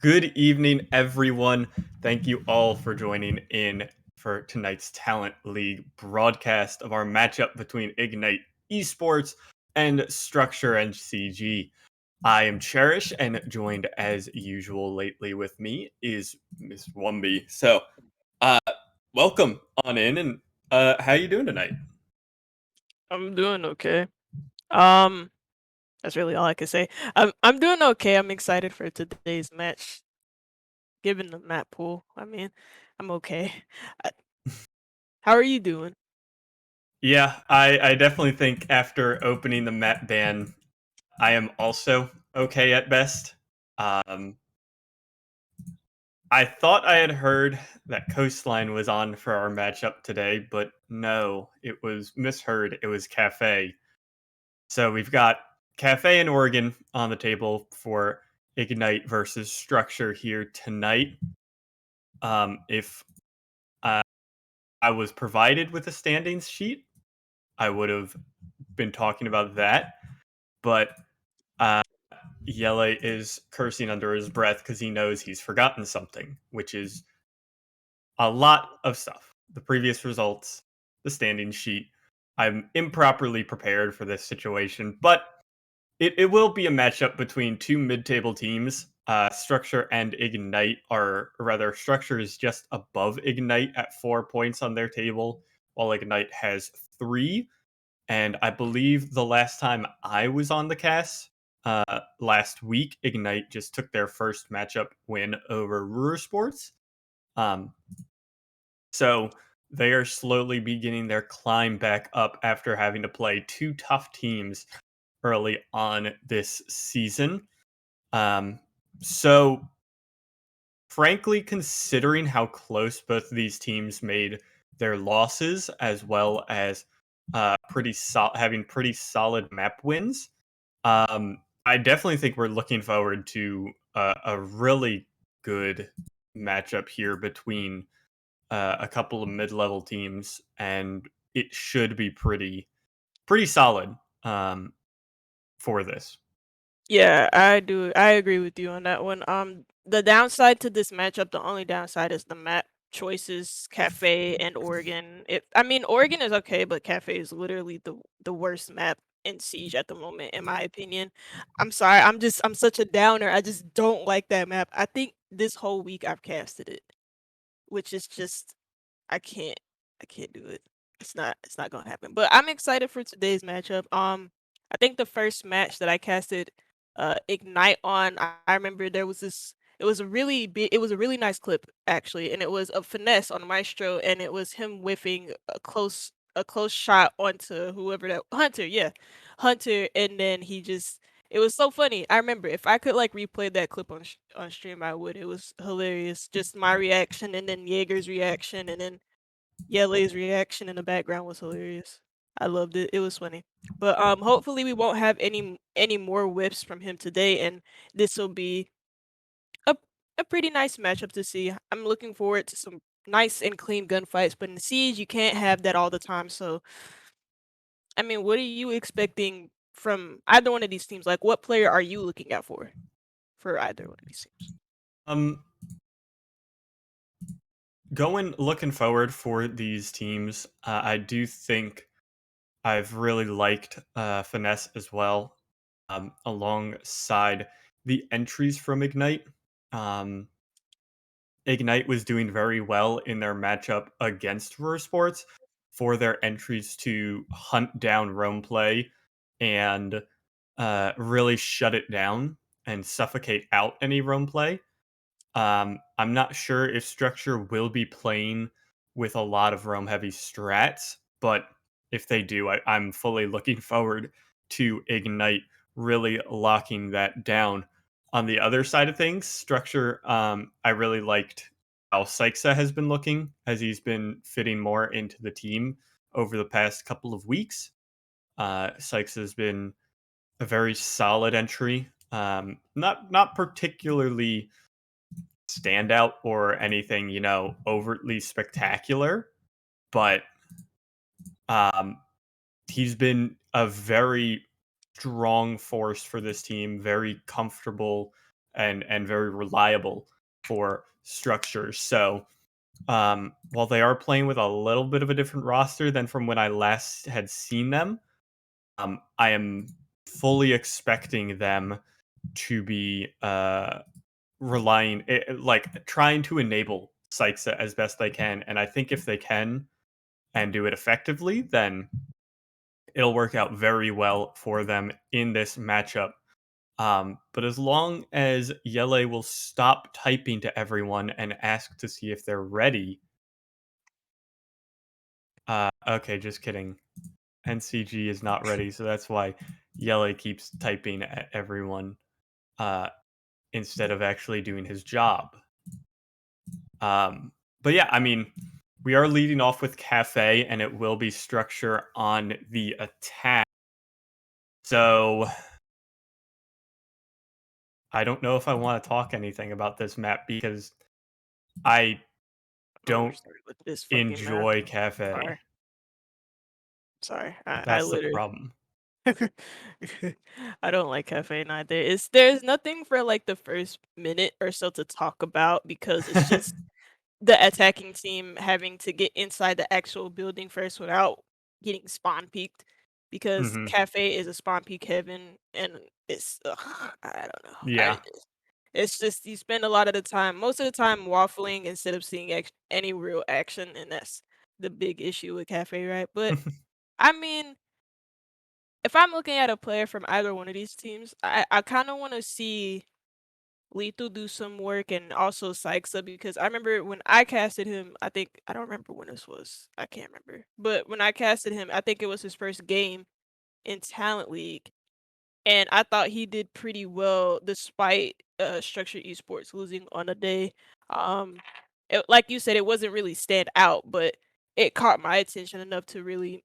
Good evening, everyone. Thank you all for joining in for tonight's Talent League broadcast of our matchup between Ignite Esports and Structure NCG. I am Cherish, and joined as usual lately with me is Miss Wumby. So, uh, welcome on in, and how you doing tonight? I'm doing okay. Um, that's really all I can say. I'm doing okay. I'm excited for today's match. Given the map pool, I'm okay. Uh, How are you doing? Yeah, I definitely think after opening the map ban, I am also okay at best. Um, I thought I had heard that Coastline was on for our matchup today, but no, it was misheard. It was Cafe. So we've got Cafe and Oregon on the table for Ignite versus Structure here tonight. If I was provided with a standings sheet, I would have been talking about that. But uh, Yele is cursing under his breath because he knows he's forgotten something, which is a lot of stuff. The previous results, the standing sheet. I'm improperly prepared for this situation, but it will be a matchup between two mid-table teams. Structure and Ignite are, or rather, Structure is just above Ignite at 4 points on their table, while Ignite has three. And I believe the last time I was on the cast, last week, Ignite just took their first matchup win over Ruhr Sports. Um, so they are slowly beginning their climb back up after having to play two tough teams early on this season. Um, so, frankly, considering how close both of these teams made their losses, as well as having pretty solid map wins, I definitely think we're looking forward to a really good matchup here between a couple of mid-level teams, and it should be pretty solid for this. Yeah, I do. I agree with you on that one. The downside to this matchup, the only downside is the map choices, Cafe and Oregon. Oregon is okay, but Cafe is literally the worst map in Siege at the moment, in my opinion. I'm sorry. I'm such a downer. I just don't like that map. I think this whole week I've casted it, which is just I can't I can't do it. It's not gonna happen. But I'm excited for today's matchup. I think the first match that I casted Ignite on, I remember there was this it was a really nice clip actually, and it was a finesse on Maestro, and it was him whiffing a close shot onto whoever that Hunter, yeah. Hunter, and then he just it was so funny. I remember if I could like replay that clip on stream, I would. It was hilarious. Just my reaction and then Jaeger's reaction and then Yele's reaction in the background was hilarious. I loved it. It was funny. But hopefully we won't have any more whips from him today, and this will be a a pretty nice matchup to see. I'm looking forward to some nice and clean gunfights, but in Siege you can't have that all the time. So what are you expecting from either one of these teams? Like what player are you looking out for either one of these teams? Um, Going looking forward for these teams, I do think I've really liked Finesse as well, alongside the entries from Ignite. Um, Ignite was doing very well in their matchup against Roar Sports for their entries to hunt down roam play and really shut it down and suffocate out any roam play. I'm not sure if Structure will be playing with a lot of Roam heavy strats, but if they do, I'm fully looking forward to Ignite really locking that down. On the other side of things, Structure, I really liked how Syxa has been looking as he's been fitting more into the team over the past couple of weeks. Sykes has been a very solid entry. Not particularly standout or anything, overtly spectacular, but um, he's been a very strong force for this team, very comfortable and very reliable for structures. So while they are playing with a little bit of a different roster than from when I last had seen them, I am fully expecting them to be like trying to enable Sykesa as best they can. And I think if they can and do it effectively, then it'll work out very well for them in this matchup. But as long as Yele will stop typing to everyone and ask to see if they're ready. Okay, just kidding. NCG is not ready, so that's why Yele keeps typing at everyone uh, instead of actually doing his job. But yeah, I mean, we are leading off with Cafe, and it will be structure on the attack. So I don't know if I want to talk anything about this map because I Oh, we're don't starting with this fucking map. enjoy Cafe. Sorry. Sorry. I That's the literally problem. I don't like caffeine either. There's nothing for like the first minute or so to talk about because it's just the attacking team having to get inside the actual building first without getting spawn peeked because Hmm. cafe is a spawn peek heaven and it's I don't know. Yeah. It's just you spend a lot of the time, most of the time waffling instead of seeing any real action, and that's the big issue with cafe, right? But I mean, if I'm looking at a player from either one of these teams, I kind of want to see Lethal do some work and also Sykesa because I remember when I casted him, I don't remember when this was. I can't remember. But when I casted him, I think it was his first game in Talent League. And I thought he did pretty well despite structured esports losing on a day. Like you said, it wasn't really stand out, but it caught my attention enough to really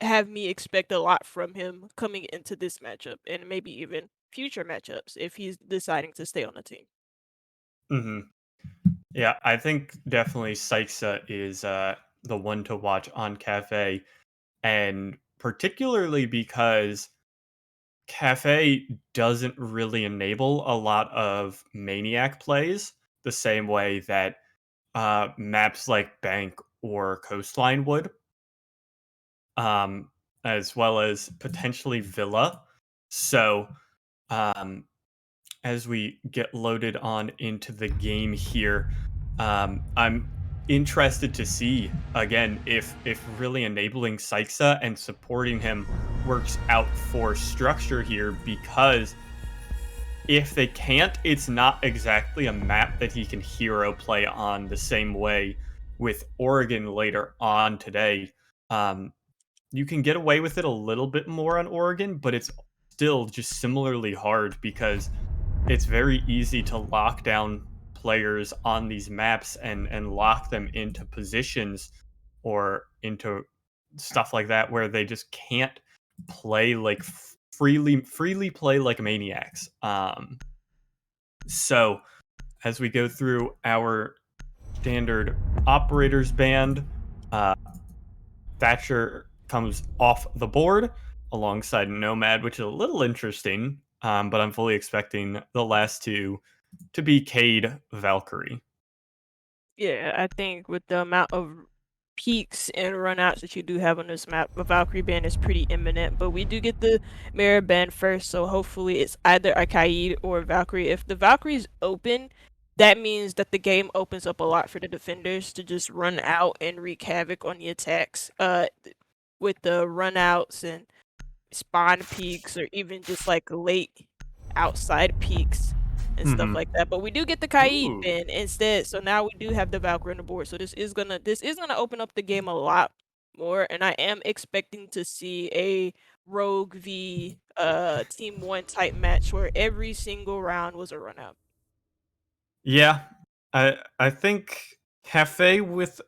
have me expect a lot from him coming into this matchup and maybe even future matchups if he's deciding to stay on the team. Hmm. Yeah, I think definitely Sykesa is the one to watch on Cafe, and particularly because Cafe doesn't really enable a lot of maniac plays the same way that maps like Bank or Coastline would, um, as well as potentially Villa. So, um, as we get loaded on into the game here, I'm interested to see again if really enabling Sykesa and supporting him works out for structure here because if they can't, it's not exactly a map that he can hero play on the same way with Oregon later on today. Um, you can get away with it a little bit more on Oregon, but it's still just similarly hard because it's very easy to lock down players on these maps and lock them into positions or into stuff like that where they just can't play like freely play like maniacs. So as we go through our standard operators band, uh, Thatcher comes off the board alongside Nomad, which is a little interesting, but I'm fully expecting the last two to be Cade Valkyrie. Yeah, I think with the amount of peaks and runouts that you do have on this map, the Valkyrie ban is pretty imminent, but we do get the mirror ban first, so hopefully it's either a Kaid or a Valkyrie. If the Valkyrie's open, that means that the game opens up a lot for the defenders to just run out and wreak havoc on the attacks. With the runouts and spawn peaks or even just like late outside peaks and stuff Hmm. like that. But we do get the Kaid Ooh. bin instead. So now we do have the Valkyrie on the board. So this is gonna open up the game a lot more. And I am expecting to see a Rogue v Team One type match where every single round was a run out. Yeah, I think Cafe with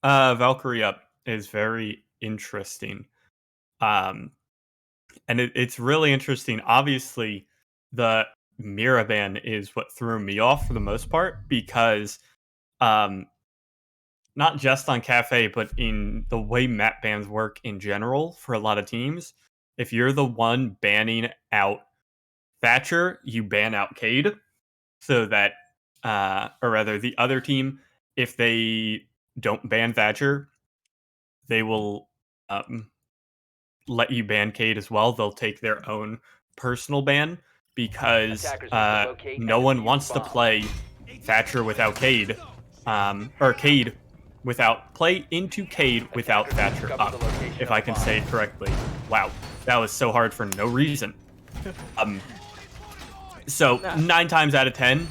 Valkyrie up is very interesting. Um, and it's really interesting. Obviously, the Miraban is what threw me off for the most part because um, not just on Cafe, but in the way map bans work in general for a lot of teams. If you're the one banning out Thatcher, you ban out Cade. so that, or rather, the other team, if they don't ban Thatcher, they will let you ban Cade as well. They'll take their own personal ban because no one wants to play Thatcher without Cade, or Cade without play into Cade without Thatcher up. If I can say it correctly. Wow, that was so hard for no reason. So 9 times out of 10,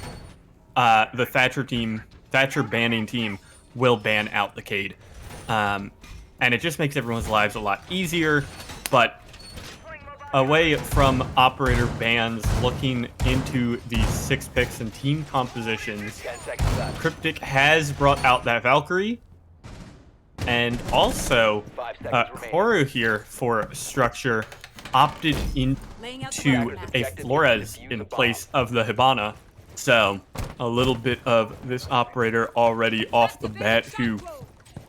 the Thatcher banning team will ban out the Cade. And it just makes everyone's lives a lot easier. But away from operator bans, looking into the 6 picks and team compositions, Cryptic has brought out that Valkyrie. And also, Koru here for Structure opted into a Flores in place of the Hibana. So, a little bit of this operator already off the bat who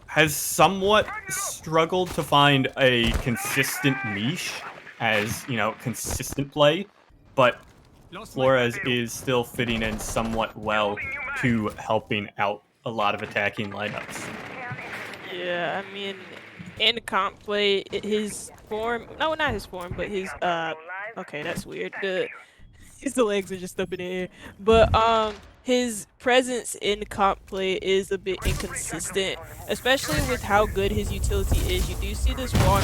has somewhat struggled to find a consistent niche as, consistent play, but Flores is still fitting in somewhat well to helping out a lot of attacking lineups. Yeah, I mean, in comp play, his form, no, not his form, but his, okay, that's weird. His legs are just up in the air. But his presence in comp play is a bit inconsistent, especially with how good his utility is. You do see this wall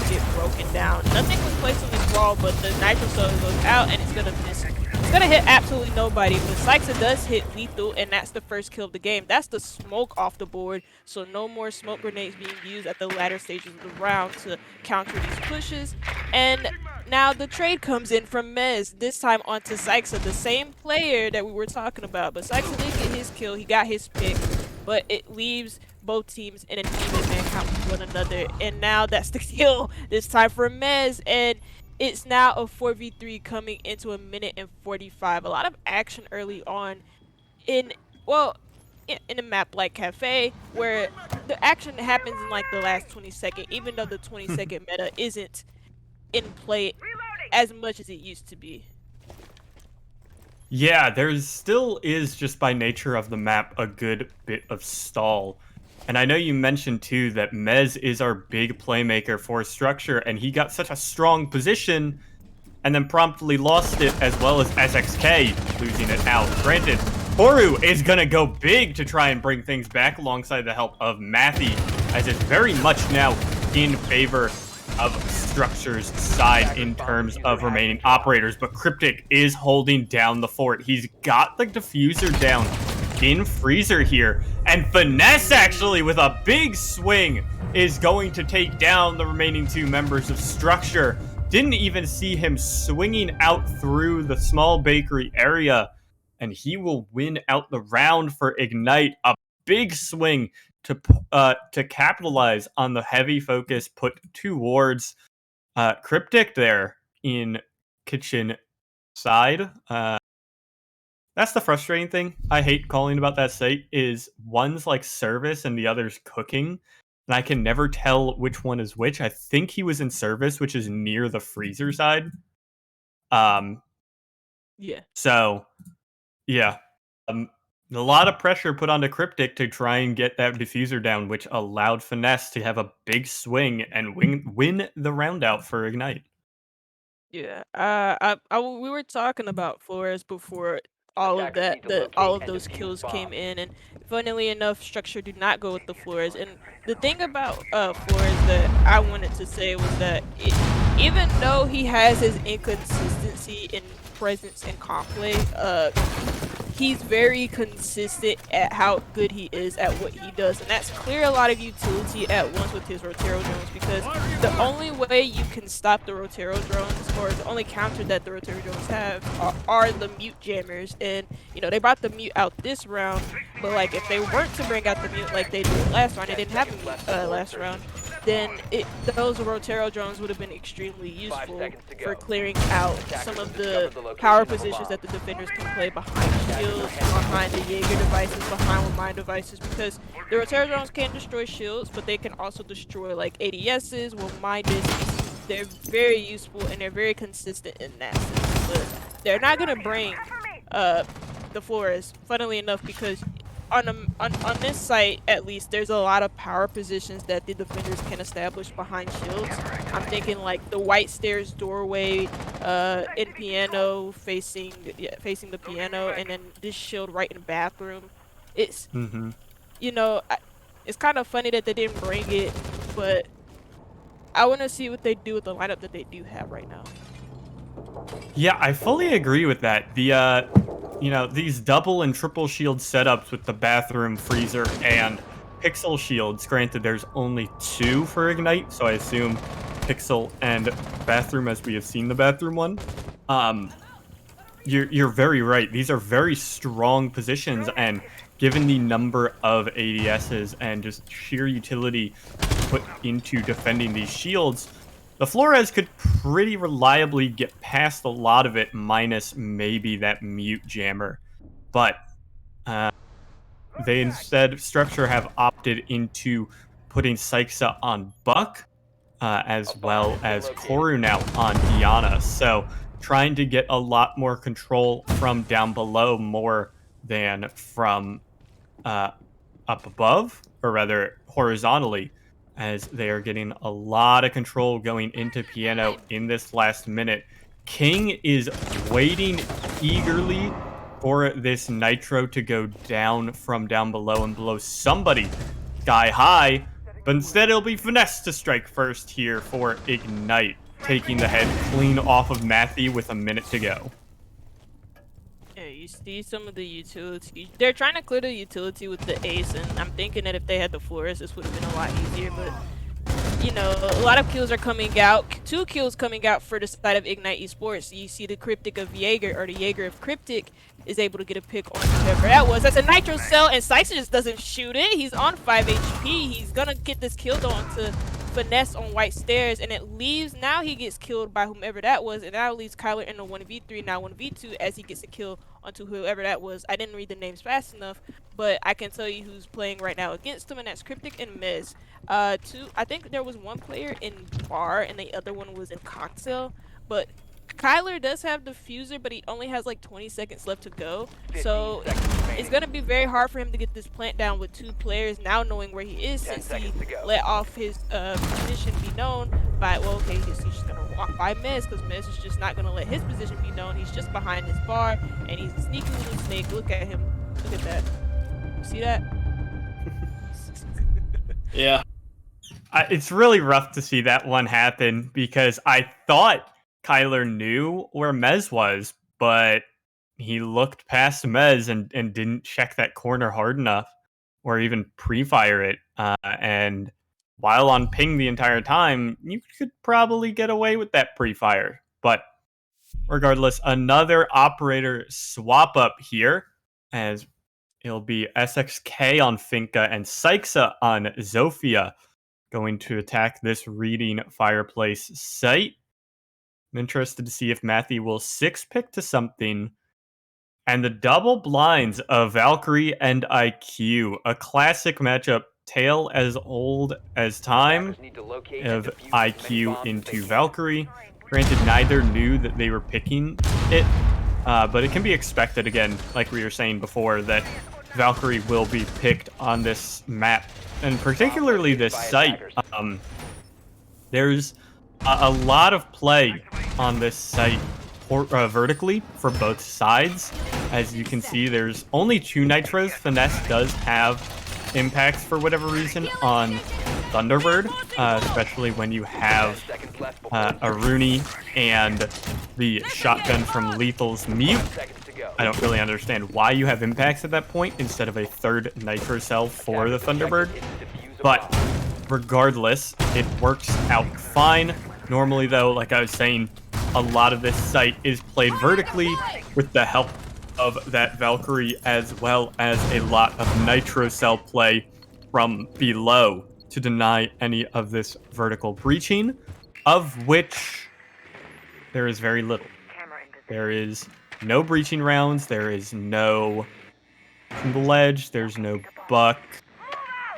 get broken down. Nothing was placed on this wall, but the nitro cell goes out and it's gonna miss. It's gonna hit absolutely nobody, but Syxa does hit lethal, and that's the first kill of the game. That's the smoke off the board, so no more smoke grenades being used at the latter stages of the round to counter these pushes. And now the trade comes in from Mez, this time onto Syxa, the same player that we were talking about. But Syxa did get his kill, he got his pick, but it leaves both teams in an even man count with one another. And now that's the kill, this time for Mez, and it's now a 4v3 coming into a minute and 45. A lot of action early on in a map like Cafe, where the action happens in like the last 20 seconds, even though the 20-second meta isn't in play as much as it used to be. Yeah, there still is, just by nature of the map, a good bit of stall. And I know you mentioned too that Mez is our big playmaker for Structure, and he got such a strong position and then promptly lost it, as well as SXK losing it out. Granted, Koru is going to go big to try and bring things back alongside the help of Mathy, as it's very much now in favor of Structure's side in terms of remaining operators. But Cryptic is holding down the fort. He's got the diffuser down in Freezer here, and Finesse actually with a big swing is going to take down the remaining 2 members of Structure. Didn't even see him swinging out through the small bakery area, and he will win out the round for Ignite. A big swing to capitalize on the heavy focus put towards Cryptic there in kitchen side. That's the frustrating thing I hate calling about that site, is one's like service and the other's cooking, and I can never tell which one is which. I think he was in service, which is near the freezer side. Yeah. So, yeah. A lot of pressure put onto Cryptic to try and get that diffuser down, which allowed Finesse to have a big swing and win the round out for Ignite. Yeah, we were talking about Flores before all of that, all of those kills came in, and funnily enough, Structure did not go with the Flores. And the thing about Flores that I wanted to say was that even though he has his inconsistency in presence and comp play, he's very consistent at how good he is at what he does, and that's clear a lot of utility at once with his Rotero drones, because the only way you can stop the Rotero drones, or the only counter that the Rotero drones have, are the mute jammers. And they brought the mute out this round, but like if they weren't to bring out the mute like they did last round, they didn't have a mute last round, then those Rotero drones would have been extremely useful for clearing out some of the power positions that the defenders can play behind shields, behind the Jaeger devices, behind mine devices, because the Rotero drones can destroy shields, but they can also destroy like ADSs, mine discs. They're very useful and they're very consistent in that sense, but they're not going to bring the Flores, funnily enough, because on this site, at least, there's a lot of power positions that the defenders can establish behind shields. I'm thinking like the white stairs doorway, in piano facing the piano, and then this shield right in the bathroom. It's Mm-hmm. you know, it's kind of funny that they didn't bring it, but I want to see what they do with the lineup that they do have right now. Yeah, I fully agree with that. These double and triple shield setups with the bathroom, freezer, and pixel shields. Granted, there's only 2 for Ignite, so I assume pixel and bathroom, as we have seen the bathroom one. Um, you're very right. These are very strong positions, and given the number of ADSs and just sheer utility put into defending these shields, the Flores could pretty reliably get past a lot of it, minus maybe that mute jammer. But uh, they instead, Structure have opted into putting Sykesa on Buck, as well as Koru now on Diana. So trying to get a lot more control from down below more than from uh, up above, or rather horizontally, as they are getting a lot of control going into piano in this last minute. King is waiting eagerly for this nitro to go down from down below and blow somebody sky high, but instead it'll be Finesse to strike first here for Ignite, taking the head clean off of Matthew with a minute to go. Yeah, you see some of the utility. They're trying to clear the utility with the ace, and I'm thinking that if they had the Flores, this would have been a lot easier. But a lot of kills are coming out. 2 kills coming out for the side of Ignite Esports. You see the Cryptic of Jaeger, or the Jaeger of Cryptic, is able to get a pick on whoever that was. That's a Nitro Cell, and Sykesa just doesn't shoot it. He's on 5 HP. He's gonna get this kill though onto Finesse on White Stairs, and it leaves, now he gets killed by whomever that was, and now it leaves Kyler in a 1v3, now 1v2, as he gets a kill onto whoever that was. I didn't read the names fast enough, but I can tell you who's playing right now against him, and that's Cryptic and Mez. I think there was one player in Bar, and the other one was in Cocktail, but Kyler does have the fuser, but he only has like 20 seconds left to go. So it's going to be very hard for him to get this plant down with 2 players now knowing where he is, since he let off his position be known by, well, okay, he's just going to walk by Mez, because Mez is just not going to let his position be known. He's just behind his bar, and he's a sneaky little snake. Look at him. Look at that. You see that? Yeah. It's really rough to see that one happen, because I thought Kyler knew where Mez was, but he looked past Mez and didn't check that corner hard enough, or even pre-fire it. And while on ping the entire time, you could probably get away with that pre-fire. But regardless, another operator swap up here, as it'll be SXK on Finka and Sykesa on Zofia, going to attack this reading fireplace site. I'm interested to see if Matthew will 6-pick to something. And the double blinds of Valkyrie and IQ, a classic matchup, tale as old as time, of IQ into Valkyrie. Granted, neither knew that they were picking it, but it can be expected, again, like we were saying before, that Valkyrie will be picked on this map, and particularly this site. There's a lot of play on this site vertically for both sides. As you can see, there's only 2 nitros. Finesse does have impacts for whatever reason on Thunderbird, especially when you have a Rooney and the shotgun from Lethal's mute. I don't really understand why you have impacts at that point instead of a 3rd nitro cell for the Thunderbird, but regardless, it works out fine. Normally though, like I was saying, a lot of this site is played vertically with the help of that Valkyrie, as well as a lot of nitro cell play from below to deny any of this vertical breaching, of which there is very little. There is no breaching rounds, there is no from the ledge, there's no buck.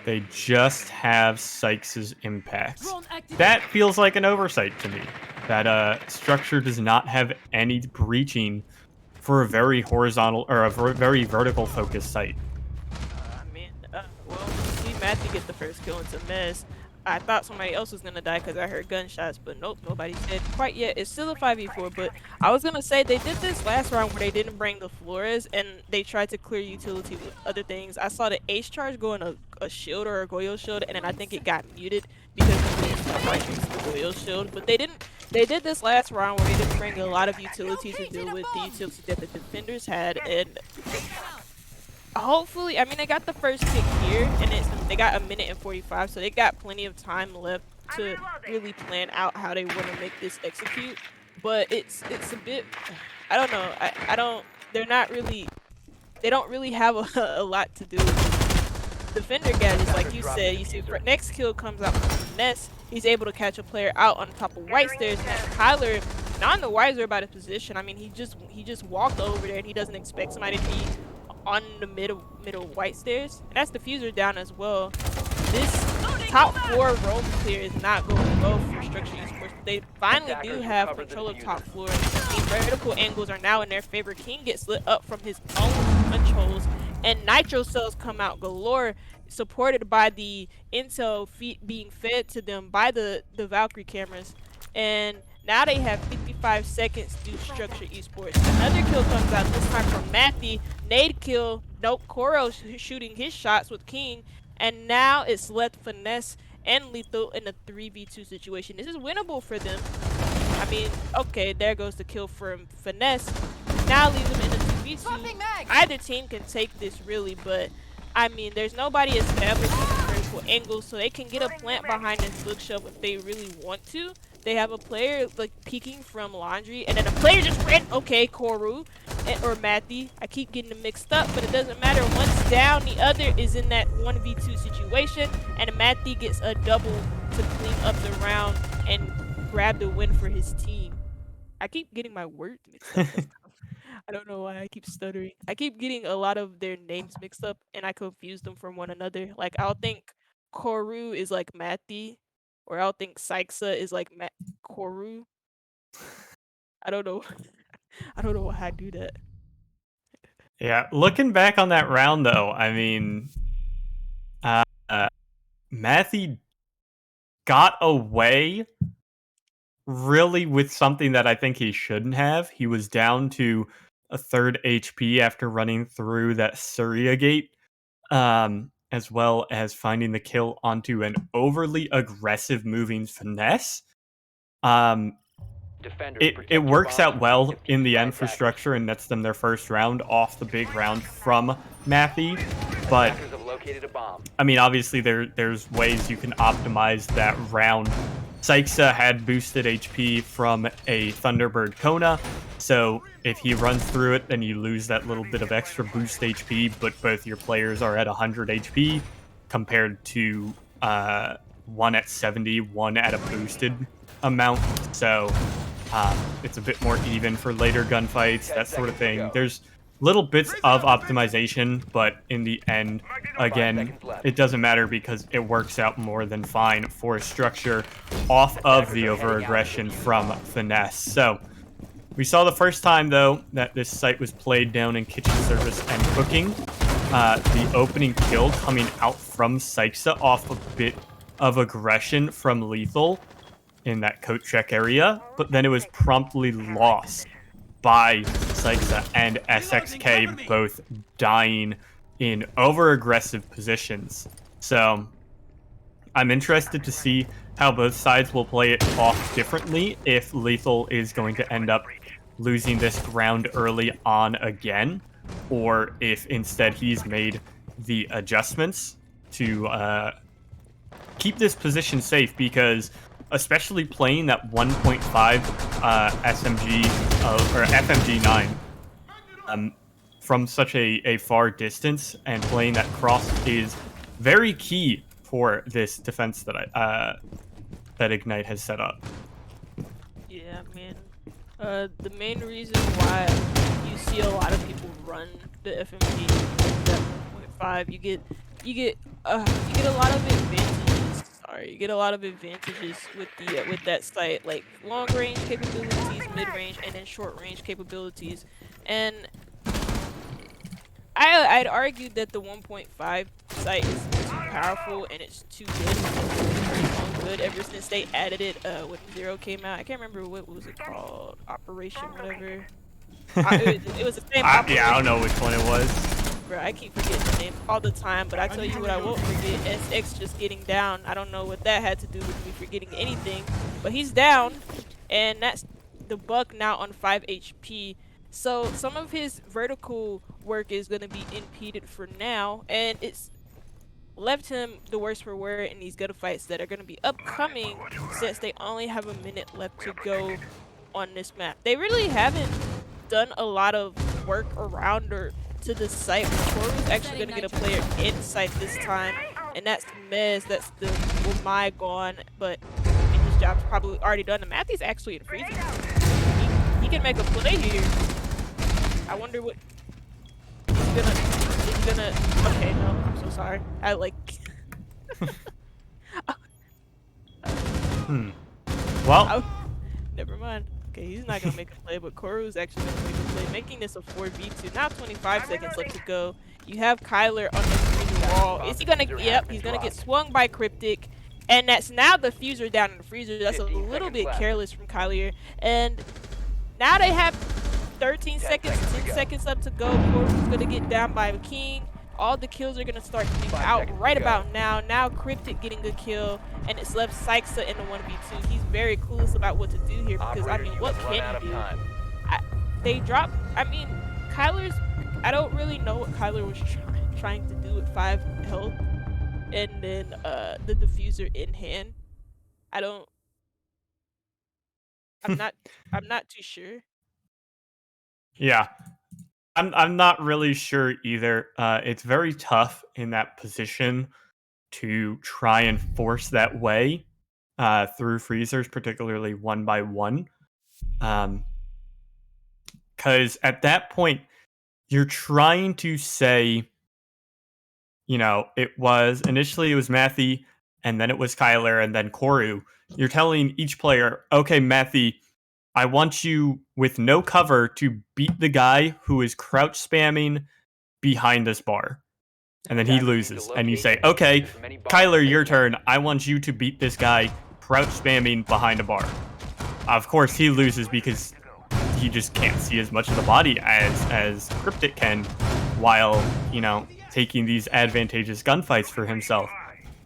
They just have Sykes' impacts. That feels like an oversight to me. That Structure does not have any breaching for a very horizontal or a very vertical focused site. Well, see Matthew get the first kill into Mess. I thought somebody else was gonna die because I heard gunshots, but nope, nobody did quite yet. It's still a 5v4, but I was gonna say they did this last round where they didn't bring the Flores and they tried to clear utility with other things. I saw the Ace charge go in a shield or a Goyo shield, and then I think it got muted because of the right next to the Goyo shield. But they didn't. They did this last round where they didn't bring a lot of utility to deal with the utility that the defenders had, and hopefully, I mean, they got the first pick here, and they got a minute and 45, so they got plenty of time left to really plan out how they want to make this execute. But it's a bit, I don't know. I don't. They're not really. They don't really have a lot to do. Defender gadgets, like you said. You see, next kill comes out from Ness. He's able to catch a player out on top of white stairs. And Kyler, none the wiser about his position. I mean, he just walked over there, and he doesn't expect somebody to be on the middle white stairs, and that's diffuser down as well. This top 4 roam clear is not going well for Structure Esports. They finally do have control of top floor. The vertical angles are now in their favor. King gets lit up from his own controls, and nitro cells come out galore, supported by the intel being fed to them by the Valkyrie cameras. And now they have 55 seconds to do Structure Esports. Another kill comes out, this time from Matthew. Nade kill. Nope, Koro shooting his shots with King. And now it's left Finesse and Lethal in a 3v2 situation. This is winnable for them. I mean, okay, there goes the kill from Finesse. Now leave them in a 2v2. Either team can take this really, but I mean, there's nobody established in the vertical angle, so they can get a plant behind this bookshelf if they really want to. They have a player like peeking from laundry, and then a player just ran. Okay, Koru or Matthew. I keep getting them mixed up, but it doesn't matter. One's down, the other is in that 1v2 situation, and Matthew gets a double to clean up the round and grab the win for his team. I keep getting my words mixed up. I don't know why I keep stuttering. I keep getting a lot of their names mixed up, and I confuse them from one another. Like, I'll think Koru is like Matthew, or I'll think Saixa is like Koru. I don't know. I don't know why I do that. Yeah, looking back on that round though, I mean, Matthew got away really with something that I think he shouldn't have. He was down to a third HP after running through that Surya gate, as well as finding the kill onto an overly aggressive moving Finesse. It works out well in the end for Structure and nets them their first round off the big round from Matthew, but I mean, obviously there's ways you can optimize that round. Saixa had boosted HP from a Thunderbird Kona, so if he runs through it, then you lose that little bit of extra boost HP, but both your players are at 100 HP compared to one at 70, one at a boosted amount, so it's a bit more even for later gunfights, that sort of thing. There's little bits of optimization, but in the end, again, it doesn't matter because it works out more than fine for Structure off of the over-aggression from Finesse. So, we saw the first time, though, that this site was played down in kitchen service and cooking. The opening kill coming out from Saixa off a bit of aggression from Lethal in that coat check area, but then it was promptly lost by Saixa and SXK both dying in over-aggressive positions. So I'm interested to see how both sides will play it off differently if Lethal is going to end up losing this ground early on again, or if instead he's made the adjustments to keep this position safe, because especially playing that 1.5 SMG or FMG 9 from such a far distance, and playing that cross is very key for this defense that that Ignite has set up. Yeah, man. The main reason why you see a lot of people run the FMG that 1.5, you get a lot of advantages Alright, you get a lot of advantages with that site, like long range capabilities, mid range, and then short range capabilities. And I'd argue that the 1.5 site is too powerful and it's too good. It's been good ever since they added it when Zero came out. I can't remember what was it called, Operation whatever. It was the same operation. Yeah, I don't know which one it was. Bro, I keep forgetting the names all the time, but I tell you what I won't forget, SX just getting down. I don't know what that had to do with me forgetting anything, but he's down, and that's the Buck now on 5 HP. So some of his vertical work is going to be impeded for now, and it's left him the worse for wear in these gutter fights that are going to be upcoming since they only have a minute left to go on this map. They really haven't done a lot of work around or to the site. Toru's actually going to get a player inside this time, and that's Mez. That's the my gone, but his job's probably already done. And Matthew's actually in freezing. He can make a play here. I wonder what he's gonna. Okay, no, I'm so sorry. I like. Well, never mind. Okay, he's not gonna make a play, but Koru's actually gonna make a play, making this a 4v2. Now 25 seconds left to go. You have Kyler on the freezer wall. Is he gonna? Yep, he's gonna get swung by Cryptic, and that's now the fuser down in the freezer. That's a little bit careless from Kyler, and now they have 13 seconds, 10 seconds up to go. Koru's gonna get down by King. All the kills are gonna start coming out right about now. Now Cryptic getting a kill, and it's left Sykesa in the 1v2. He's very clueless about what to do here because I mean, what can he do? They dropped. I mean, Kyler's. I don't really know what Kyler was trying to do with 5 health, and then the diffuser in hand. I don't. I'm not too sure. Yeah. I'm not really sure either. It's very tough in that position to try and force that way through freezers, particularly 1 by 1. Because at that point, you're trying to say, you know, it was Matthew, and then it was Kyler, and then Koru. You're telling each player, okay, Matthew, I want you with no cover to beat the guy who is crouch spamming behind this bar. And then he loses. And you say, okay, Kyler, your turn. I want you to beat this guy crouch spamming behind a bar. Of course, he loses because he just can't see as much of the body as Cryptic can while, you know, taking these advantageous gunfights for himself.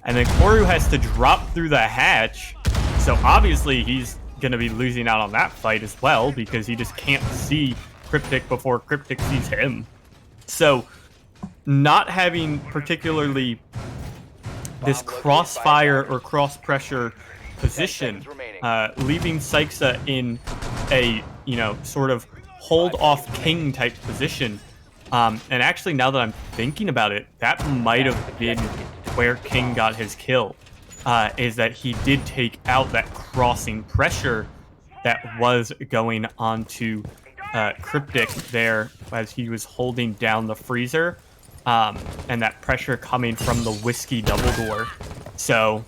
And then Koru has to drop through the hatch. So obviously he's going to be losing out on that fight as well because he just can't see Cryptic before Cryptic sees him. So not having particularly this crossfire or cross pressure position, leaving Sykesa in a, you know, sort of hold off King type position. And actually, now that I'm thinking about it, that might have been where King got his kill, is that he did take out that crossing pressure that was going onto Cryptic there as he was holding down the freezer, and that pressure coming from the Whiskey double door. So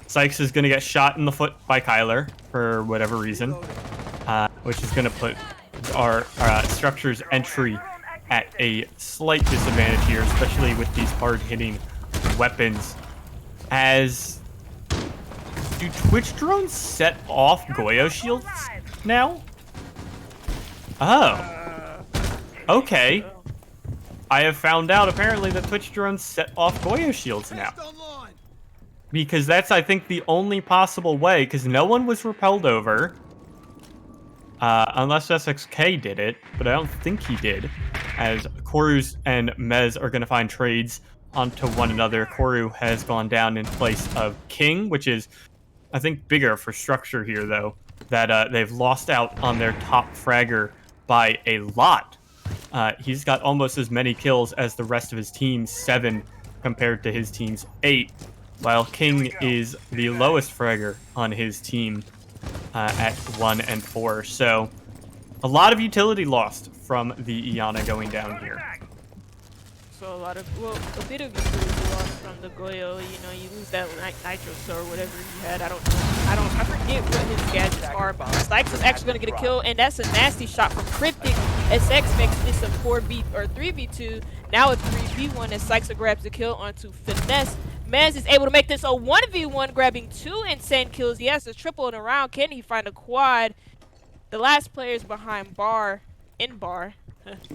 Sykes is going to get shot in the foot by Kyler for whatever reason, which is going to put our Structure's entry at a slight disadvantage here, especially with these hard-hitting weapons. As do Twitch drones set off Goyo shields now? Oh. Okay. I have found out apparently that Twitch drones set off Goyo shields now. Because that's, I think, the only possible way, because no one was repelled over. Unless SXK did it, but I don't think he did. As Koru's and Mez are going to find trades onto one another. Koru has gone down in place of King, which is, I think, bigger for Structure here, though. That they've lost out on their top fragger by a lot. He's got almost as many kills as the rest of his team, 7 compared to his team's 8. While King is the lowest fragger on his team at 1 and 4. So a lot of utility lost from the Iana going down here. also a bit of utility loss from the Goyo. You know, you lose that Nitro Star or whatever he had. I don't know. I forget what his gadgets are, but Sykes is actually going to get a kill, and that's a nasty shot from Cryptic. SX makes this a 3v2. Now it's 3v1 as Sykes grabs the kill onto Finesse. Mez is able to make this a 1v1, grabbing 2 insane kills. He has a triple in a round. Can he find a quad? The last player is behind Bar,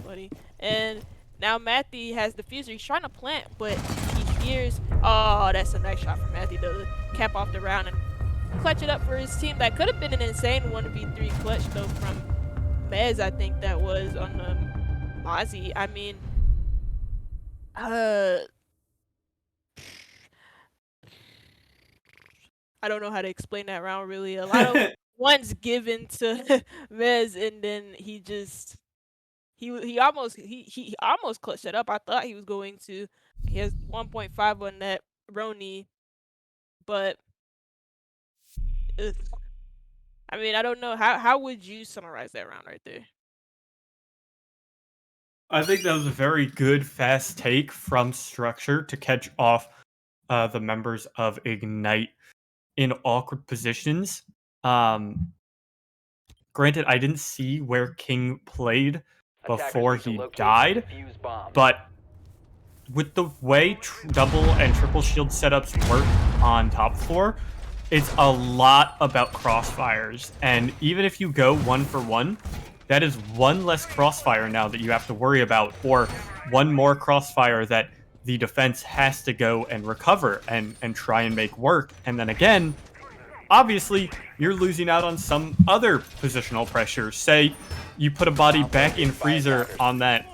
buddy. And now Matthew has the fuser. He's trying to plant, but he hears. Oh, that's a nice shot from Matthew to cap off the round and clutch it up for his team. That could have been an insane 1v3 clutch though from Mez. I think that was on the Mozzie. I mean, I don't know how to explain that round really. A lot of ones given to Mez, and then he just he almost clutched it up. I thought he was going to. He has 1.5 on that Roni, but I mean, I don't know how would you summarize that round right there? I think that was a very good fast take from Structure to catch off the members of Ignite in awkward positions. Granted, I didn't see where King played before he died, but with the way double and triple shield setups work on top floor, it's a lot about crossfires. And even if you go 1-for-1, that is one less crossfire now that you have to worry about, or one more crossfire that the defense has to go and recover and try and make work. And then again, obviously, you're losing out on some other positional pressure. Say you put a body back in freezer on that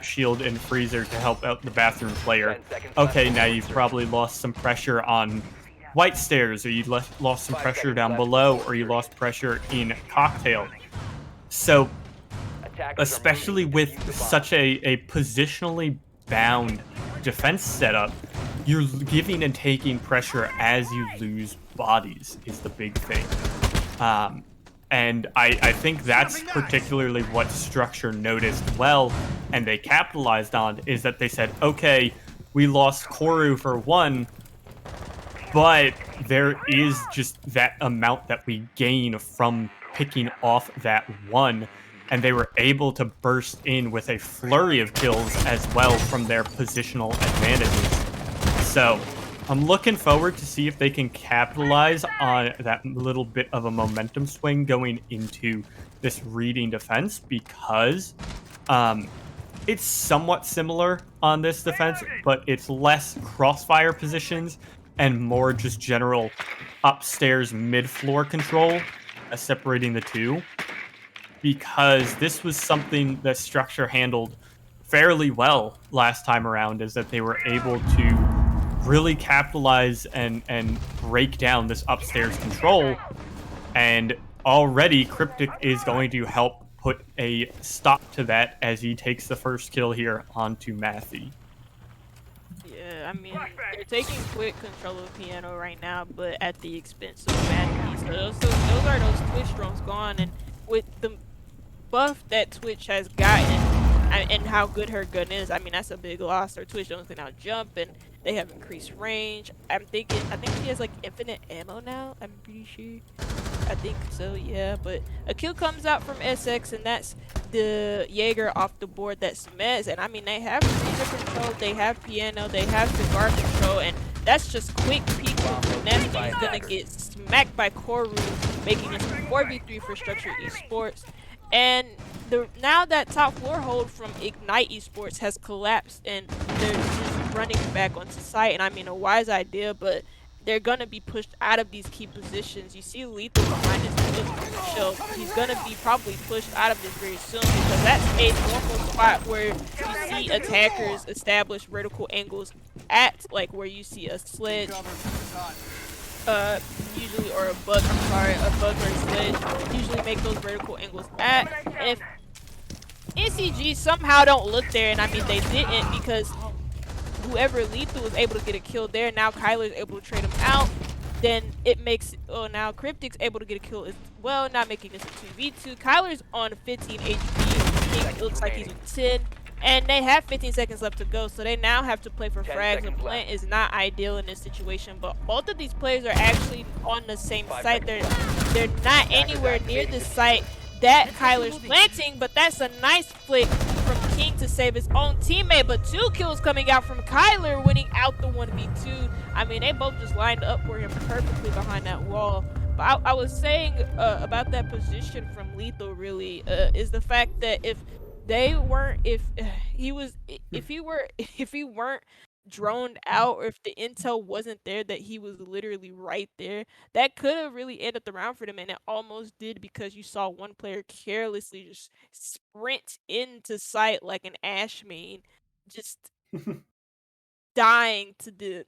shield in freezer to help out the bathroom player. Okay, now you've probably lost some pressure on white stairs, or you lost some pressure down below, or you lost pressure in cocktail. So, especially with such a positionally bound defense setup, you're giving and taking pressure as you lose bodies is the big thing. And I think that's particularly what Structure noticed well, and they capitalized on, is that they said, okay, we lost Koru for 1, but there is just that amount that we gain from picking off that 1, and they were able to burst in with a flurry of kills as well from their positional advantages. So I'm looking forward to see if they can capitalize on that little bit of a momentum swing going into this reading defense, because it's somewhat similar on this defense, but it's less crossfire positions and more just general upstairs mid-floor control, separating the two, because this was something that Structure handled fairly well last time around, is that they were able to really capitalize and break down this upstairs control. And already Cryptic is going to help put a stop to that as he takes the first kill here onto Matthew. Yeah, I mean, they're taking quick control of Piano right now, but at the expense of Matthew. So those are those Twitch drones gone, and with the buff that Twitch has gotten and how good her gun is, I mean, that's a big loss. Her Twitch drones can now jump, and they have increased range. I think she has like infinite ammo now. I'm pretty sure. I think so, yeah. But a kill comes out from SX, and that's the Jaeger off the board. That's Mez. And I mean, they have freezer control, they have piano, they have cigar control, and that's just quick peek from Finesse. He's gonna get smacked by Koru, making it 4v3 for Structure Esports. And now that top floor hold from Ignite Esports has collapsed, and they're just running back onto site. And I mean, a wise idea, but they're gonna be pushed out of these key positions. You see Lethal behind his shelf. He's gonna be probably pushed out of this very soon, because that's a normal spot where you see attackers establish vertical angles at, like where you see a sledge, usually, or a bug or a sledge, usually make those vertical angles at. And if NCG somehow don't look there, and I mean they didn't, because whoever Lethal was able to get a kill there, now Kyler's able to trade him out, then it makes, oh, now Cryptic's able to get a kill as well, not making this a 2v2. Kyler's on 15 HP, it looks like he's with 10. And they have 15 seconds left to go, so they now have to play for 10 frags. The seconds plant left. is not ideal in this situation, but both of these players are actually on the same 5 site. seconds left. They're not Attackers anywhere near activating the diffuser. site that Kyler's planting, but that's a nice flick from King to save his own teammate. But 2 kills coming out from Kyler, winning out the 1v2. I mean, they both just lined up for him perfectly behind that wall. But I was saying about that position from Lethal really is the fact that if they weren't, if he weren't droned out, or if the intel wasn't there that he was literally right there, that could have really ended the round for them, and it almost did, because you saw one player carelessly just sprint into sight like an ash main, just dying to the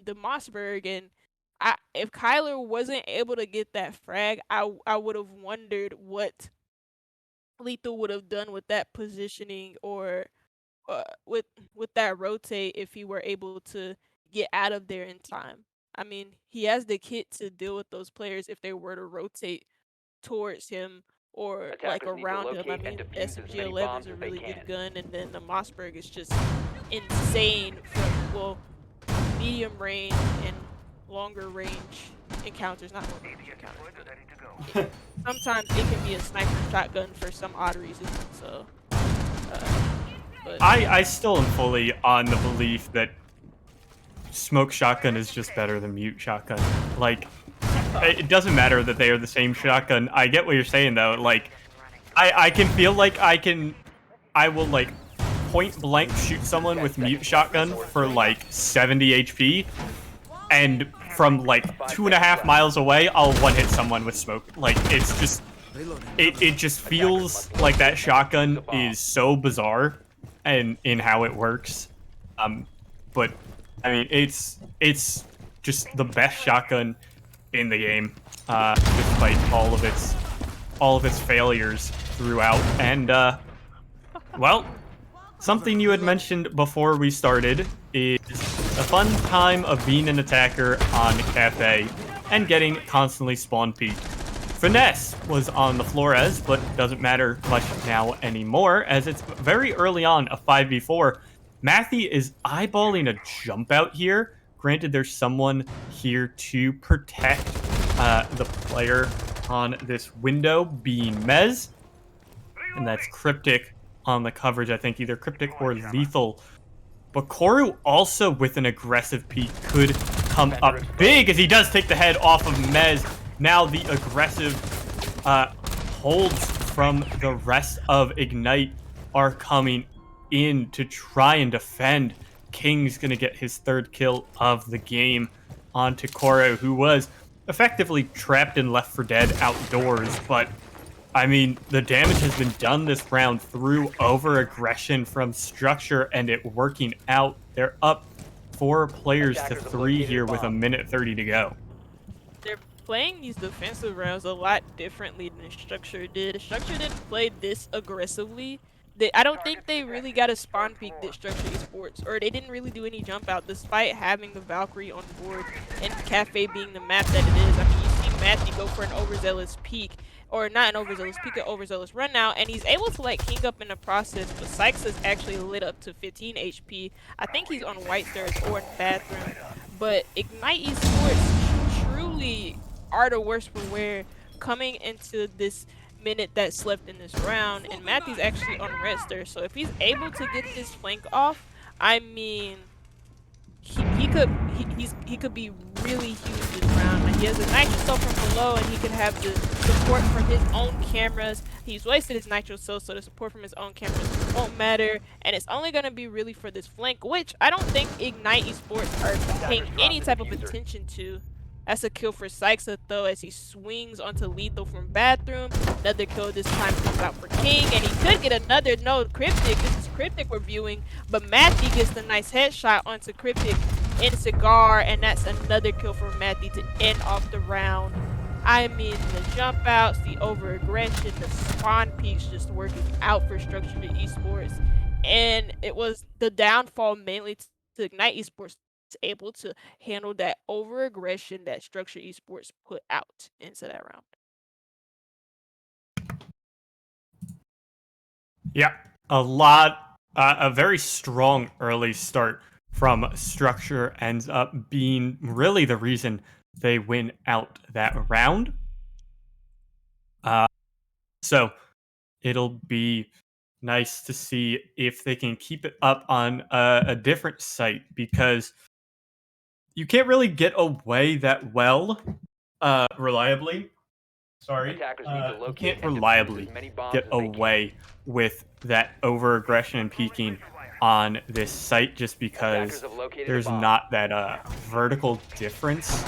Mossberg. And if Kyler wasn't able to get that frag, I would have wondered what Lethal would have done with that positioning, or with that rotate, if he were able to get out of there in time. I mean, he has the kit to deal with those players if they were to rotate towards him or like Attackers need to around him. I locate and mean, defuse as SMG many 11 is bombs a as they really good can. gun, and then the Mossberg is just insane from, well, medium range and longer range encounters, not longer range encounters, but sometimes it can be a sniper shotgun for some odd reason. So, but I still am fully on the belief that smoke shotgun is just better than mute shotgun. Like, it doesn't matter that they are the same shotgun. I get what you're saying though. Like, I can feel like I will like point blank shoot someone 10 with mute seconds left shotgun before for insertion. like 70 HP, and from like 5 2.5 seconds left. miles away, I'll one hit someone with smoke. Like, it's just it just feels like that shotgun is so bizarre and in how it works. But I mean, it's just the best shotgun in the game, despite all of its failures throughout. And well, something you had mentioned before we started is the fun time of being an attacker on Cafe and getting constantly spawn peeked. Finesse was on the Flores, but doesn't matter much now anymore, as it's very early on, a 5v4. Matthew is eyeballing a jump out here. Granted, there's someone here to protect the player on this window, being Mez, and that's Cryptic on the coverage, I think either Cryptic or Lethal. But Koru also with an aggressive peek could come up big, as he does take the head off of Mez. Now the aggressive holds from the rest of Ignite are coming in to try and defend. King's going to get his third kill of the game onto Koru, who was effectively trapped and left for dead outdoors. But I mean, the damage has been done this round through over-aggression from Structure and it working out. They're up 4 players to 3 here with a minute 30 to go. they're playing these defensive rounds a lot differently than Structure did. Structure didn't play this aggressively. I don't think they really got a spawn peek that Structure Esports, or they didn't really do any jump out, despite having the Valkyrie on board and Cafe being the map that it is. I mean, you see Matthew go for an overzealous peek, or not an overzealous peek, an overzealous run now, and he's able to like king up in the process, but Sykes is actually lit up to 15 HP. I think he's on white stairs or in bathroom, but Ignite Esports truly are the worst for wear coming into this minute that's left in this round, and Matthew's actually on rester. So if he's able to get this flank off, I mean, he could be really huge this round. Like, he has a nitro cell from below, and he could have the support from his own cameras. He's wasted his nitro cell, so the support from his own cameras won't matter, and it's only gonna be really for this flank, which I don't think Ignite Esports are paying any type of attention to. That's a kill for Sykes though, as he swings onto Lethal from bathroom. Another kill this time comes out for King, and he could get another. No, Cryptic. This is Cryptic we're viewing, but Matthew gets the nice headshot onto Cryptic in Cigar, and that's another kill for Matthew to end off the round. I mean, the jump outs, the over aggression, the spawn peaks just working out for Structured Esports, and it was the downfall mainly to Ignite Esports able to handle that over aggression that Structured Esports put out into that round. Yeah, a very strong early start from Structure ends up being really the reason they win out that round. So it'll be nice to see if they can keep it up on a different site, because you can't really get away that well reliably. Sorry. Attackers need to You locate can't and defuse reliably as many bombs get as they can. away with that over aggression and peeking on this site, just Attackers because have located a there's bomb. not that vertical difference.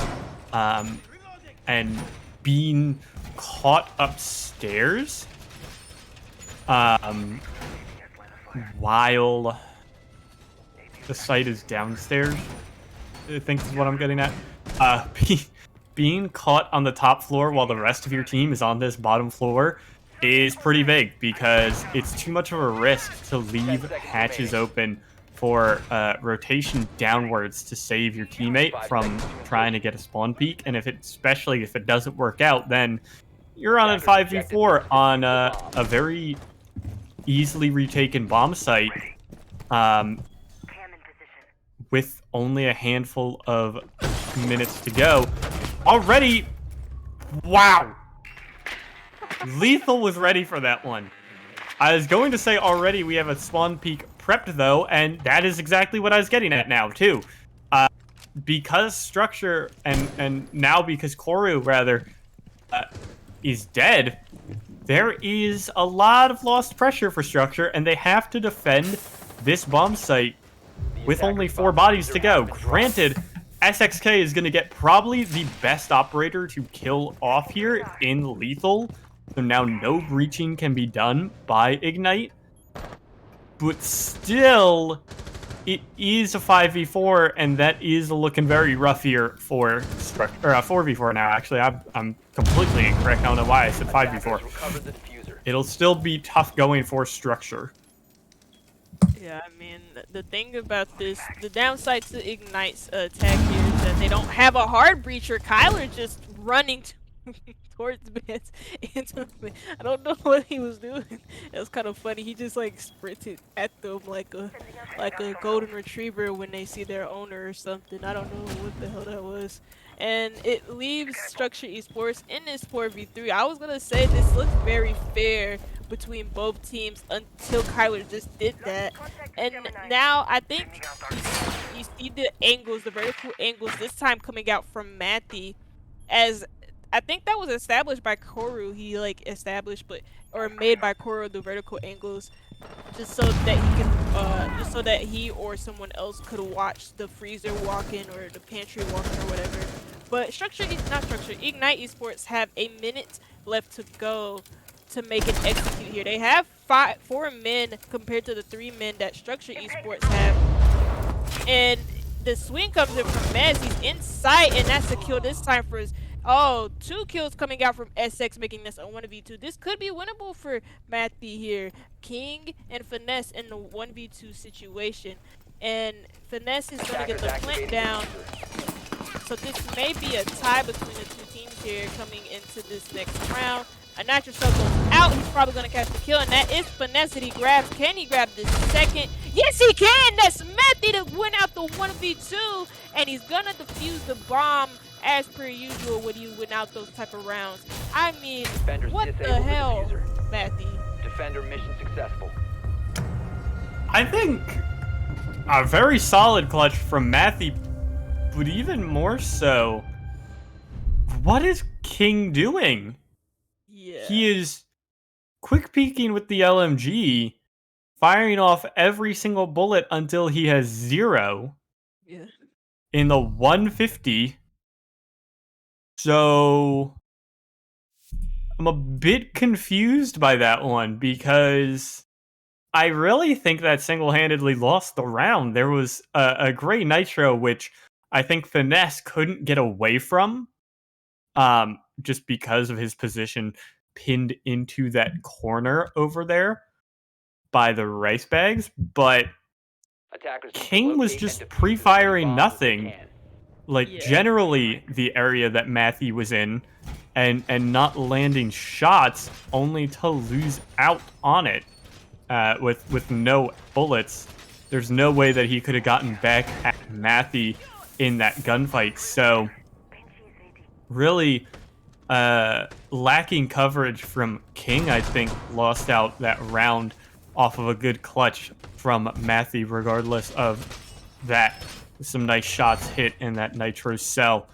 And being caught upstairs while the site is downstairs, I think is what I'm getting at. Being caught on the top floor while the rest of your team is on this bottom floor is pretty big, because it's too much of a risk to leave hatches open for rotation downwards to save your teammate from trying to get a spawn peek. And especially if it doesn't work out, then you're on a 5v4 on a very easily retaken bomb site. With only a handful of minutes to go. Already, wow. Lethal was ready for that one. I was going to say already we have a spawn peak prepped, though, and that is exactly what I was getting at now, too. Because Structure, and now because Koru, rather, is dead, there is a lot of lost pressure for Structure, and they have to defend this bomb site with only 4 bodies to go. Granted, SXK is going to get probably the best operator to kill off here in Lethal, so now no breaching can be done by Ignite. But still, it is a 5v4, and that is looking very rough here for Structure. Or 4v4 now, actually. I'm completely incorrect. I don't know why I said 5v4. It'll still be tough going for Structure. Yeah, I mean, the thing about this, the downside to Ignite's attack here is that they don't have a hard breacher. Kyler just running towards Bets into me. I don't know what he was doing. It was kind of funny. He just like sprinted at them like a golden retriever when they see their owner or something. I don't know what the hell that was. And it leaves Structure Esports in this 4v3. I was gonna say this looks very fair between both teams until Kyler just did that. And now I think you see the angles, the vertical angles this time coming out from Matty, as I think that was established by Koru. He like established or made by Koru the vertical angles just so that he can just so that he or someone else could watch the freezer walk in or the pantry walk in or whatever. But Ignite Esports have a minute left to go to make an execute here. They have 4 men compared to the 3 men that Structure Esports have. And the swing comes in from Mez. He's in sight, and that's a kill this time for his. Oh, 2 kills coming out from SX, making this a 1v2. This could be winnable for Matthew here. King and Finesse in the 1v2 situation. And Finesse is going to get the flint down. So this may be a tie between the 2 teams here coming into this next round. A Nitro Shell goes out. He's probably going to catch the kill, and that is Finesse that he grabs. Can he grab this second? Yes, he can! That's Matthew to win out the 1v2, and he's going to defuse the bomb as per usual when you win out those type of rounds. I mean, what the hell, Matthew? Defender mission successful. I think a very solid clutch from Matthew, but even more so, what is King doing? Yeah. He is quick peeking with the LMG, firing off every single bullet until he has 0 in the 150. So I'm a bit confused by that one, because I really think that single-handedly lost the round. There was a great Nitro, which I think Finesse couldn't get away from, just because of his position pinned into that corner over there by the rice bags. But King was just pre-firing nothing, like generally the area that Matthew was in, and not landing shots, only to lose out on it. with no bullets. There's no way that he could have gotten back at Matthew in that gunfight. So really lacking coverage from King, I think, lost out that round off of a good clutch from Matthew, regardless of that. Some nice shots hit in that nitro cell.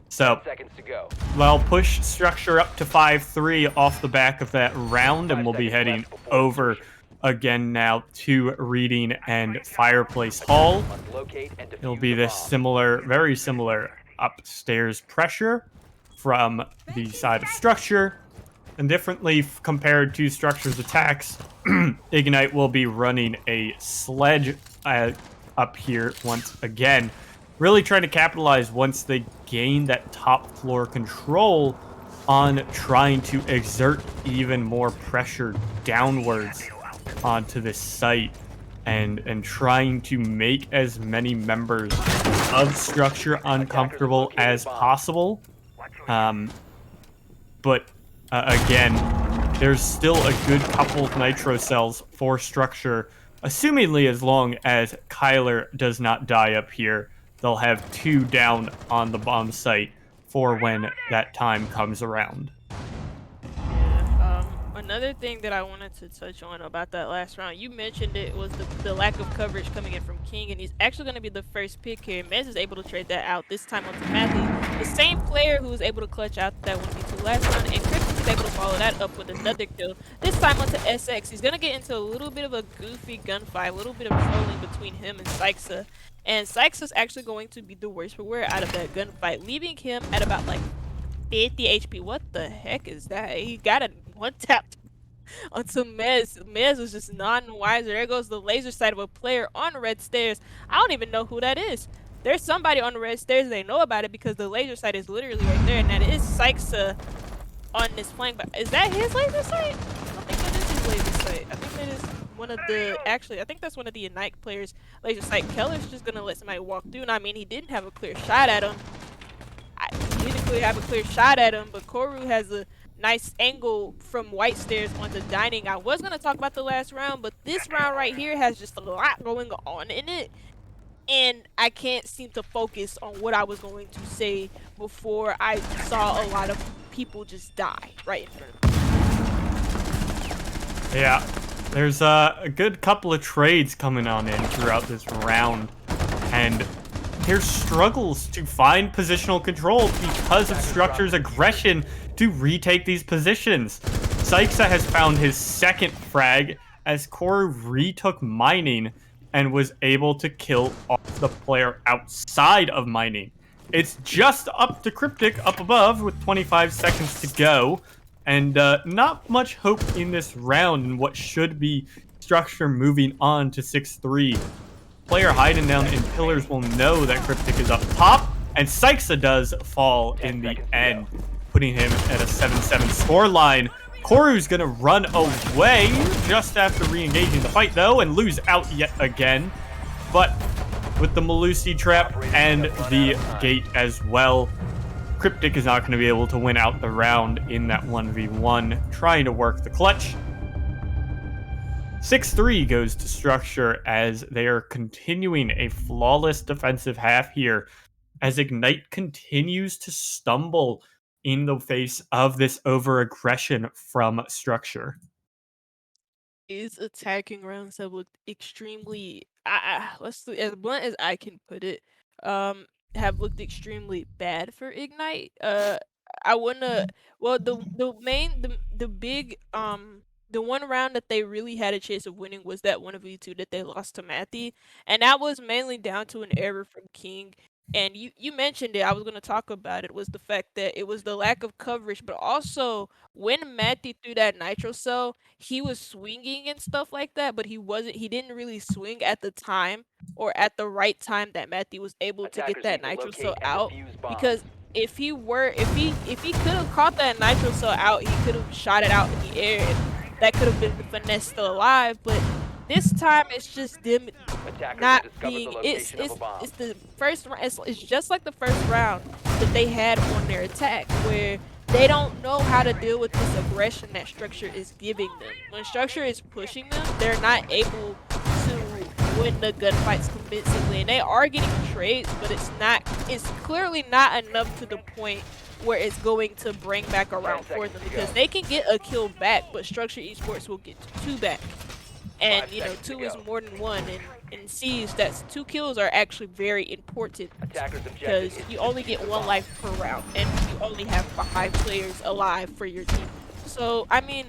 So, 10 seconds to go. well, push structure up to 5-3 off the back of that round, and we'll be heading over again now to Reading and Fireplace Hall. Must locate and It'll defuse be the this bomb. similar, very similar upstairs pressure from the side of structure. And differently compared to structure's attacks, Ignite will be running a sledge up here once again. Really trying to capitalize once they gain that top floor control on trying to exert even more pressure downwards onto this site and trying to make as many members of structure uncomfortable as possible. But again, there's still a good couple of nitro cells for structure, assumingly as long as Kyler does not die up here. They'll have 2 down on the bomb site for when that time comes around. Yeah, another thing that I wanted to touch on about that last round, you mentioned it was the lack of coverage coming in from King, and he's actually going to be the first pick here. Mez is able to trade that out this time onto Matthew, the same player who was able to clutch out that 1v2 last round, and Chris is able to follow that up with another kill, this time onto SX. He's going to get into a little bit of a goofy gunfight, a little bit of trolling between him and Syxa. And Sykes is actually going to be the worst for wear out of that gunfight, leaving him at about like 50 HP. What the heck is that? He got a one tap onto Mez. Mez was just non-wiser. There goes the laser sight of a player on red stairs. I don't even know who that is. There's somebody on the red stairs. They know about it because the laser sight is literally right there, and that is Sykes on this flank. But is that his laser sight? I don't think that is his laser sight. I think that is one of the, actually, I think that's one of the Ignite players' laser sight. Keller's just gonna let somebody walk through, and I mean, he didn't have a clear shot at him. He didn't clearly have a clear shot at him, but Koru has a nice angle from White Stairs onto Dining. I was gonna talk about the last round, but this round right here has just a lot going on in it, and I can't seem to focus on what I was going to say before I saw a lot of people just die right in front of me. Yeah, there's a good couple of trades coming on in throughout this round, and there's struggles to find positional control because of Structure's aggression to retake these positions. Syxa has found his second frag as Koru retook mining and was able to kill off the player outside of mining. It's just up to Cryptic up above with 25 seconds to go. And not much hope in this round in what should be Structure moving on to 6-3. Player hiding down in pillars will know that Cryptic is up top, and Syxa does fall in the end, putting him at a 7-7 scoreline. Koru's gonna run away just after re-engaging the fight though, and lose out yet again. But with the Malusi trap and the gate as well, Cryptic is not going to be able to win out the round in that 1v1, trying to work the clutch. 6-3 goes to Structure as they are continuing a flawless defensive half here, as Ignite continues to stumble in the face of this over-aggression from Structure. Is attacking rounds have looked extremely, let's see, as blunt as I can put it, have looked extremely bad for Ignite. I wanna, well, the big, the one round that they really had a chance of winning was that 1v2 that they lost to Matthew, and that was mainly down to an error from King. And you mentioned it, I was gonna talk about it, was the fact that it was the lack of coverage, but also when Matthew threw that nitro cell, he was swinging and stuff like that, but he didn't really swing at the time or at the right time that Matthew was able to get Attackers that need to nitro locate cell and out. defuse bombs. Because if he could have caught that nitro cell out, he could have shot it out in the air, and that could have been the finesse still alive. But this time it's just them Attackers not have discovered being, the it's location of a bomb. the first round, it's just like the first round that they had on their attack, where they don't know how to deal with this aggression that Structure is giving them. When Structure is pushing them, they're not able to win the gunfights convincingly, and they are getting trades, but it's clearly not enough to the point where it's going to bring back around for them, because they can get a kill back, but Structure Esports will get 2 back. And you know, 2 is more than 1, and in Siege, that's 2 kills are actually very important because you only get 1 life per round, and you only have 5 players alive for your team. So I mean,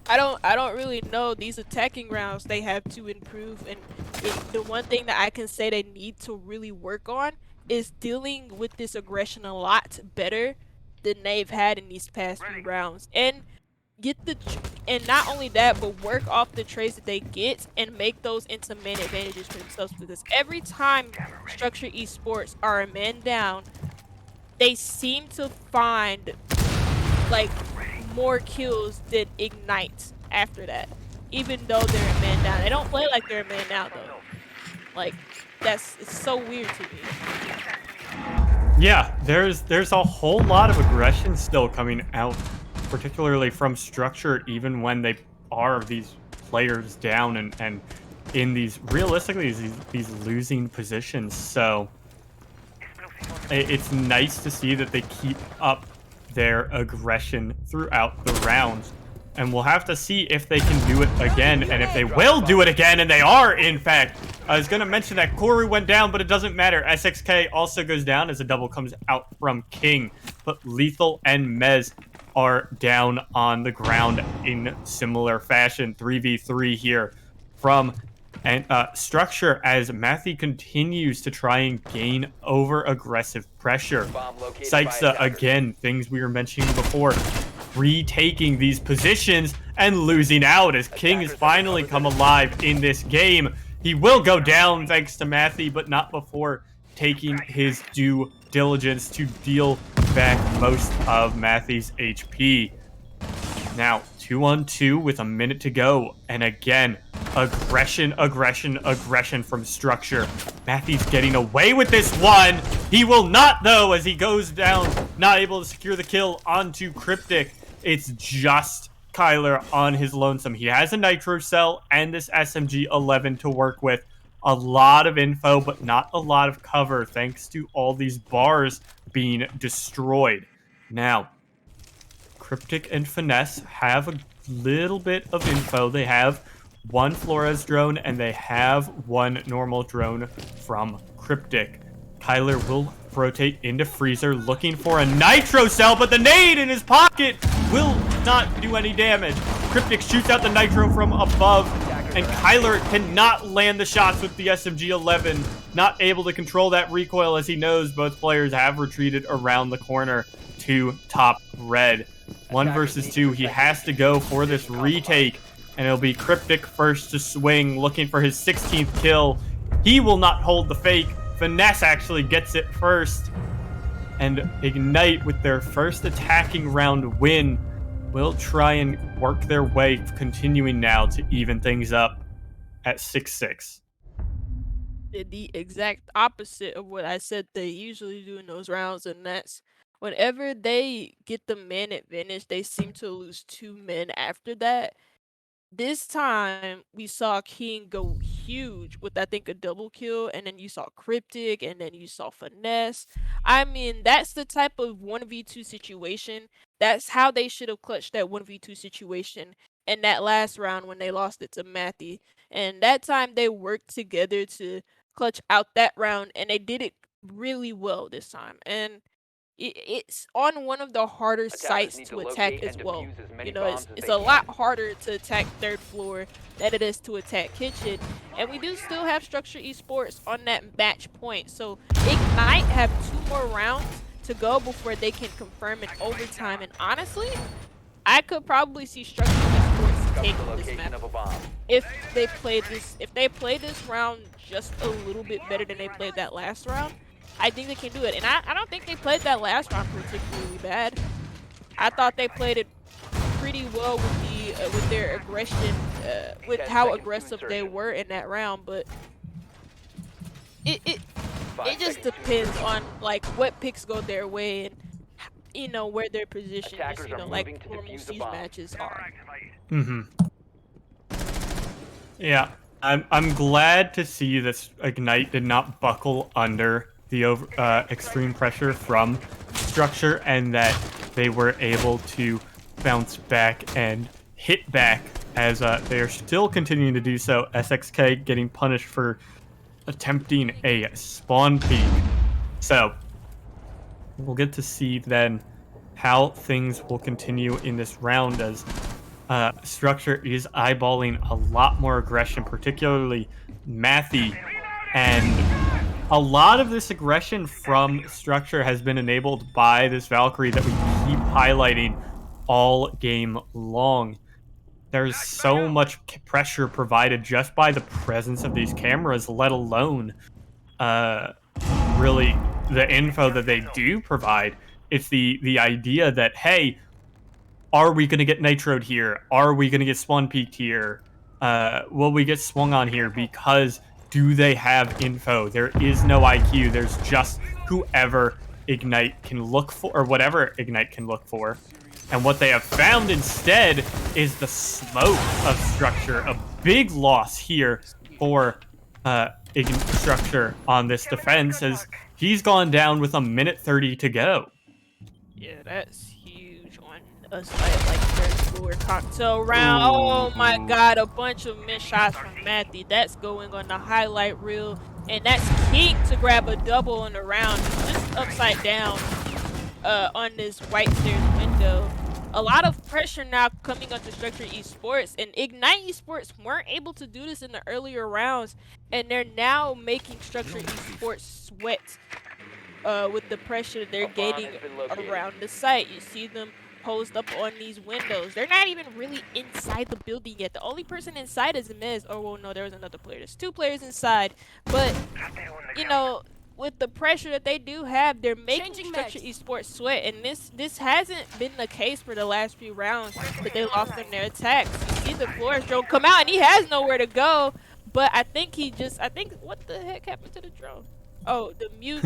I don't really know. These attacking rounds, they have to improve, and the one thing that I can say they need to really work on is dealing with this aggression a lot better than they've had in these past few rounds, and and not only that, but work off the trades that they get and make those into man advantages for themselves, because every time Structure Esports are a man down, they seem to find like more kills than Ignite after that, even though they're a man down. They don't play like they're a man down though. Like it's so weird to me. Yeah, there's a whole lot of aggression still coming out, particularly from Structure, even when they are these players down and in these realistically these losing positions. So it's nice to see that they keep up their aggression throughout the rounds. And we'll have to see if they can do it again, and if they will do it again, and they are, in fact. I was going to mention that Koru went down, but it doesn't matter. SXK also goes down as a double comes out from King. But Lethal and Mez are down on the ground in similar fashion. 3v3 here from Structure, as Matthew continues to try and gain over aggressive pressure. Sykesa, again, things we were mentioning before, retaking these positions and losing out as King has finally come alive in this game. He will go down thanks to Matthew, but not before taking his due diligence to deal back most of Matthew's HP. Now, 2-on-2 with a minute to go, and again, aggression from Structure. Matthew's getting away with this one. He will not, though, as he goes down, not able to secure the kill onto Cryptic. It's just Kyler on his lonesome. He has a Nitro Cell and this SMG-11 to work with. A lot of info, but not a lot of cover, thanks to all these bars being destroyed. Now, Cryptic and Finesse have a little bit of info. They have 1 Flores drone, and they have 1 normal drone from Cryptic. Kyler will rotate into Freezer, looking for a Nitro Cell, but the nade in his pocket will not do any damage. Cryptic shoots out the Nitro from above, and Kyler cannot land the shots with the SMG-11, not able to control that recoil, as he knows both players have retreated around the corner to top red. 1 versus 2, he has to go for this retake, and it'll be Cryptic first to swing, looking for his 16th kill. He will not hold the fake. Finesse actually gets it first, and Ignite, with their first attacking round win, will try and work their way, continuing now to even things up at 6-6. The exact opposite of what I said they usually do in those rounds, and that's whenever they get the man advantage, they seem to lose 2 men after that. This time, we saw King go huge with, I think, a double kill, and then you saw Cryptic, and then you saw Finesse. I mean, that's the type of 1v2 situation. That's how they should have clutched that 1v2 situation in that last round when they lost it to Matthew. And that time, they worked together to clutch out that round, and they did it really well this time. And it's on one of the harder sites to attack as well. You know, it's a lot harder to attack 3rd floor than it is to attack kitchen. And we do still have Structure Esports on that match point. So Ignite have 2 more rounds to go before they can confirm in overtime. And honestly, I could probably see Structure Esports taking this map if they play this round just a little bit better than they played that last round. I think they can do it, and I don't think they played that last round particularly bad. I thought they played it pretty well with their aggression, with how aggressive they were in that round. But it just depends on like what picks go their way, and you know, where their position, just, Attackers you are know, moving like to normal defuse the siege bomb. matches are. Yeah, I'm glad to see this Ignite did not buckle under the extreme pressure from Structure, and that they were able to bounce back and hit back as they are still continuing to do so. SXK getting punished for attempting a spawn peek. So we'll get to see then how things will continue in this round as Structure is eyeballing a lot more aggression, particularly Matthew. And a lot of this aggression from Structure has been enabled by this Valkyrie that we keep highlighting all game long. There's so much pressure provided just by the presence of these cameras, let alone really the info that they do provide. It's the idea that, hey, are we going to get nitroed here? Are we going to get spawn peaked here? Will we get swung on here? Because do they have info? There is no IQ. There's just whoever Ignite can look for, or whatever Ignite can look for. And what they have found instead is the smoke of Structure. A big loss here for Structure on this defense, as he's gone down with 1:30 to go. Yeah, that's huge on a site like third floor cocktail round. Oh my god, a bunch of missed shots from Matthew. That's going on the highlight reel. And that's King to grab a double on the round. Just upside down on this white stairs window. A lot of pressure now coming onto Structure Esports, and Ignite Esports weren't able to do this in the earlier rounds, and they're now making Structure Esports sweat with the pressure they're gaining around the site. You see them posed up on these windows. They're not even really inside the building yet. The only person inside is Miz. Oh, well, no, there was another player. There's 2 players inside, but, you know, with the pressure that they do have, they're making Structure Esports sweat, and this hasn't been the case for the last few rounds that they lost in their attacks. You see the Flores drone come out, and he has nowhere to go, but I think what the heck happened to the drone? Oh, the mute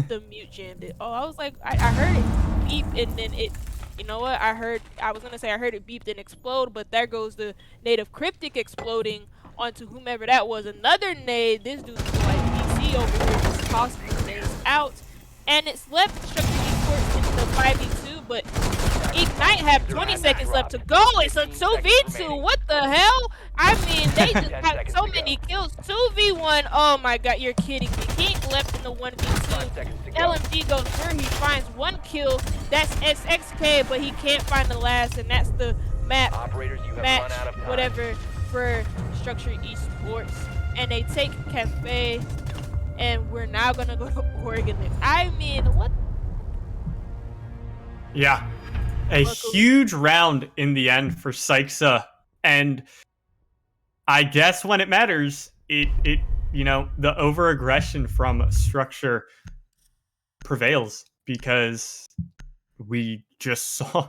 jammed it. Oh, I was like, I heard it beep, and then it, you know what, I was gonna say I heard it beep and explode, but there goes the native cryptic exploding onto whomever that was. Another nade. This dude's like PC over here, just tossing the nades out, and it's left Structure Esports into the 5v2, but Ignite have 20 seconds left to go. It's a 2v2. What the hell? I mean, they just got so many kills. 2v1. Oh my god, you're kidding me. He ain't left in the 1v2. LMG goes through. He finds 1 kill. That's SXK, but he can't find the last, and that's the match, whatever, for Structure Esports. And they take Cafe, and we're now gonna go to Oregon next. I mean, what? Yeah. A huge round in the end for Sykesa, and I guess when it matters, it you know, the over-aggression from Structure prevails, because we just saw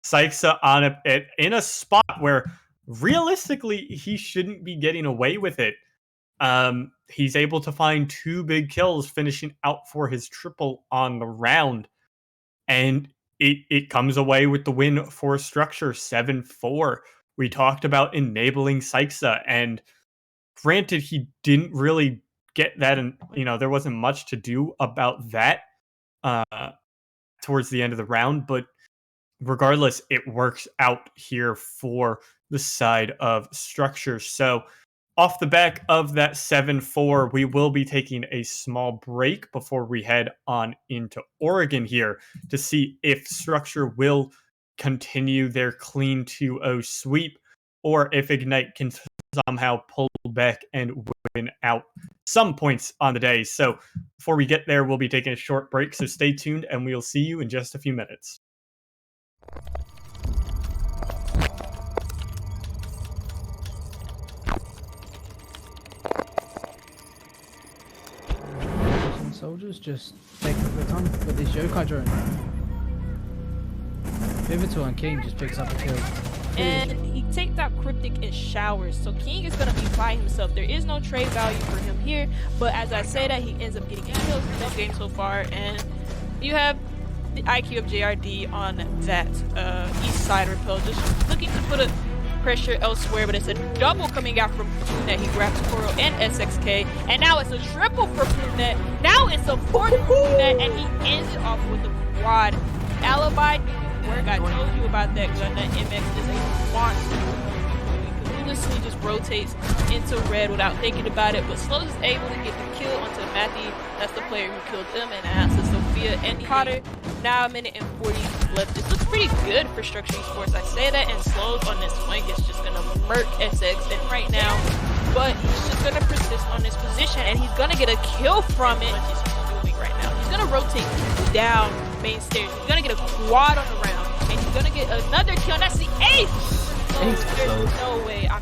Sykesa on in a spot where realistically he shouldn't be getting away with it. He's able to find 2 big kills, finishing out for his triple on the round, and it comes away with the win for Structure, 7-4. We talked about enabling Sykesa, and granted, he didn't really get that, and you know, there wasn't much to do about that towards the end of the round, but regardless, it works out here for the side of Structure. So off the back of that 7-4, we will be taking a small break before we head on into Oregon here to see if Structure will continue their clean 2-0 sweep, or if Ignite can somehow pull back and win out some points on the day. So before we get there, we'll be taking a short break, so stay tuned, and we'll see you in just a few minutes. Soldiers just take the time with this Yokai drone. Pivotal and King just picks up a kill. And he takes out Cryptic in showers, so King is gonna be by himself. There is no trade value for him here, but as I say that, he ends up getting kills in this game so far. And you have the IQ of JRD on that east side repel, just looking to put a pressure elsewhere, but it's a double coming out from Plunet. He grabs Koro and SXK, and now it's a triple for Plunet. Now it's a fourth for Plunet, and he ends it off with the quad. Alibi didn't work. I told you about that gun. That MX is a monster. He just rotates into red without thinking about it, but Slows is able to get the kill onto Matthew. That's the player who killed them, and answers Sophia and Cotter. Now a minute and 40 left. This looks pretty good for Structure Esports. I say that, and Slows on this flank is just gonna murk SX and right now, but he's just gonna persist on this position, and he's gonna get a kill from it. What is he doing right now? He's gonna rotate down main stairs. He's gonna get a quad on the round, and he's gonna get another kill, and that's the eighth. So there's no way I'm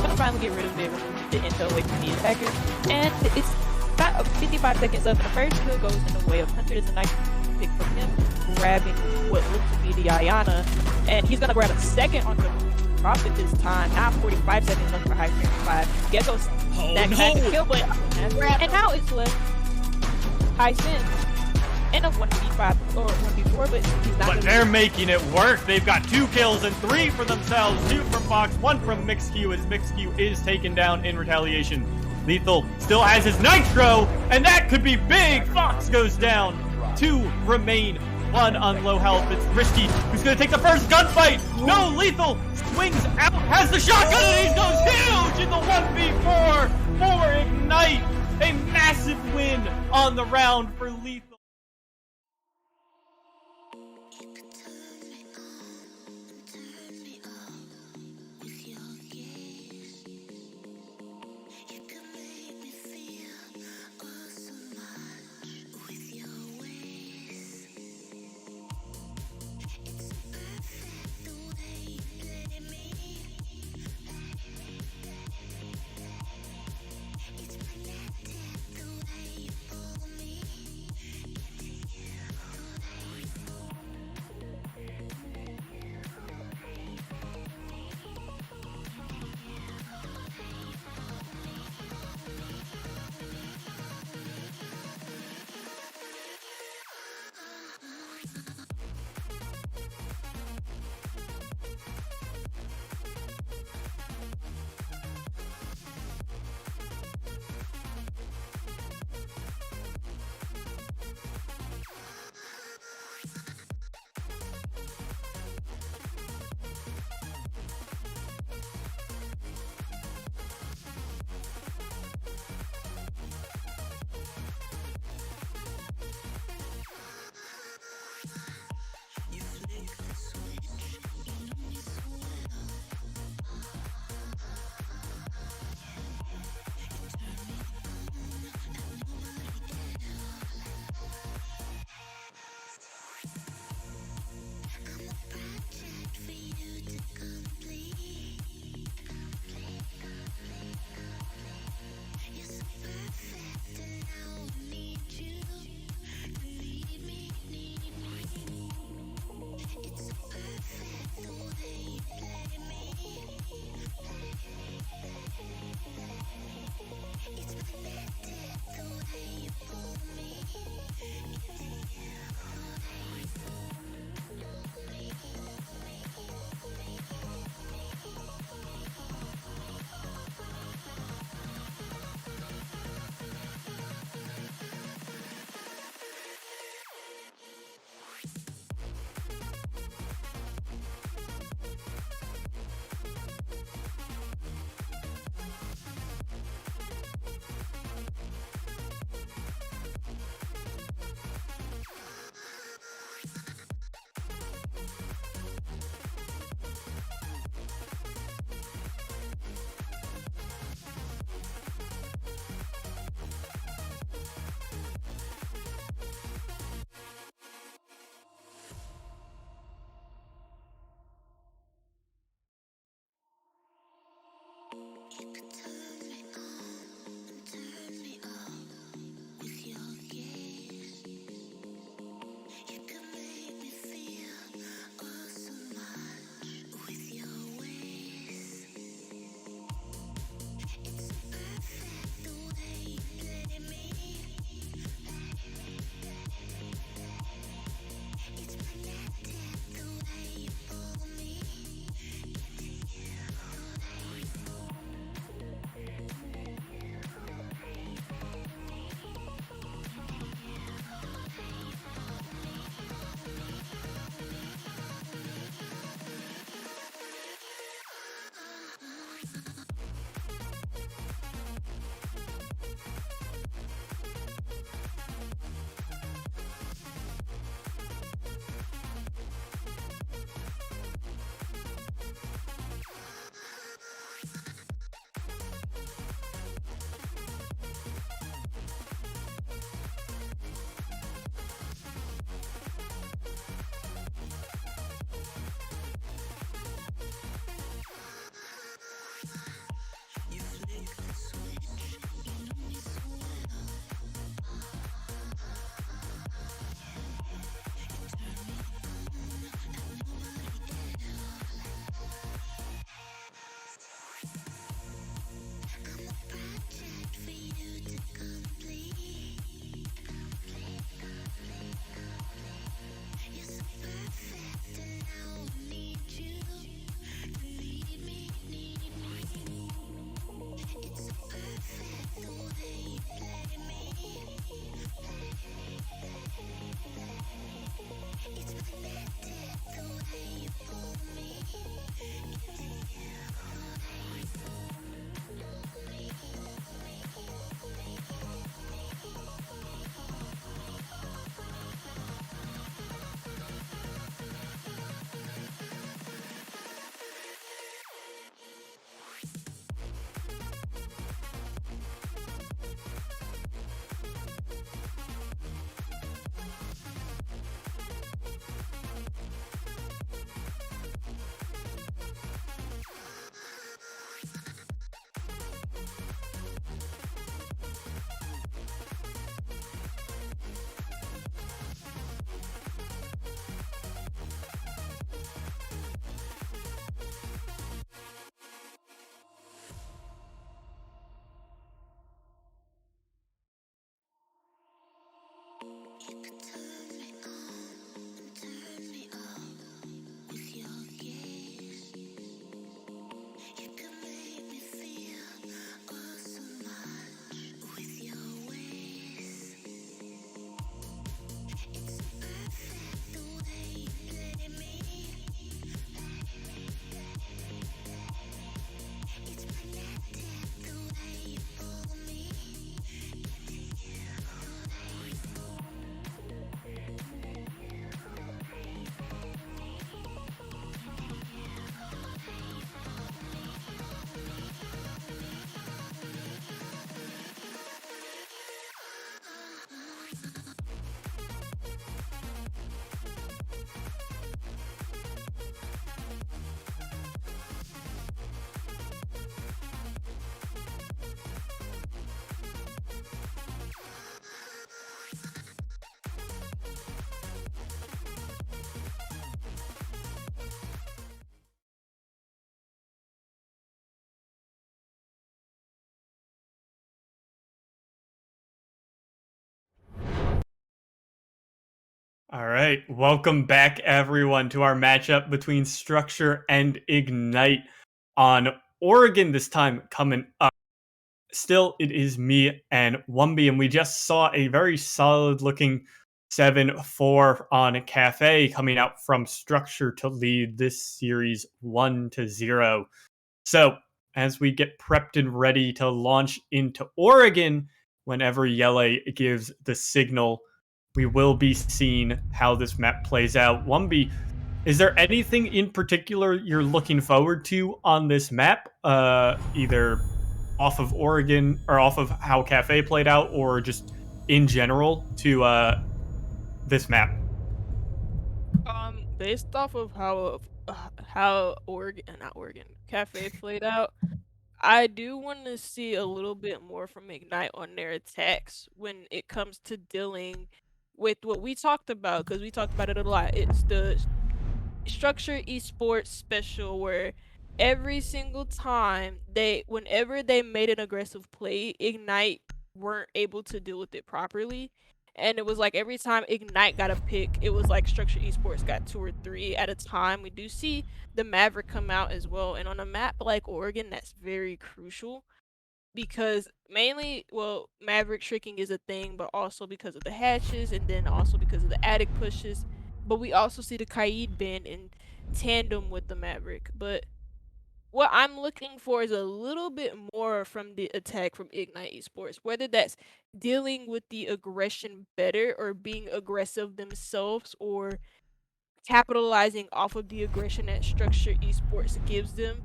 gonna finally get rid of the intel away from the attacker. And it's about 55 seconds left. The first kill goes in the way of Hunter. It's a nice pick from him, grabbing what looks to be the Ayana. And he's gonna grab a second on the Prophet this time. Now 45 seconds left for High Strength 5. Gecko's that kind of kill, but and now it's left High Sin. And a 1v5 or 1v4, but he's not. But they're making it work. They've got 2 kills and 3 for themselves. 2 from Fox, 1 from MixQ, as MixQ is taken down in retaliation. Lethal still has his Nitro, and that could be big. Fox goes down. 2 remain. 1 on low health. It's Risky who's going to take the first gunfight. No, Lethal swings out, has the shotgun, and he goes huge in the 1v4 for Ignite. A massive win on the round for Lethal. All right, welcome back everyone to our matchup between Structure and Ignite on Oregon this time coming up. Still, it is me and Wumby, and we just saw a very solid looking 7-4 on Cafe coming out from Structure to lead this series 1-0. So, as we get prepped and ready to launch into Oregon, whenever Yele gives the signal, we will be seeing how this map plays out. Wumby, is there anything in particular you're looking forward to on this map? Either off of Oregon or off of how Cafe played out, or just in general to this map? Based off of how Oregon Cafe played out, I do want to see a little bit more from Ignite on their attacks when it comes to dealing with what we talked about, because we talked about it a lot. It's the structure esports special where every single time whenever they made an aggressive play, Ignite weren't able to deal with it properly. And it was like every time Ignite got a pick, it was like Structure Esports got 2 or 3 at a time. We do see the Maverick come out as well. And on a map like Oregon, that's very crucial because mainly, well, Maverick tricking is a thing, but also because of the hatches and then also because of the attic pushes. But we also see the Kaid ban in tandem with the Maverick. But what I'm looking for is a little bit more from the attack from Ignite Esports, whether that's dealing with the aggression better or being aggressive themselves or capitalizing off of the aggression that Structure Esports gives them.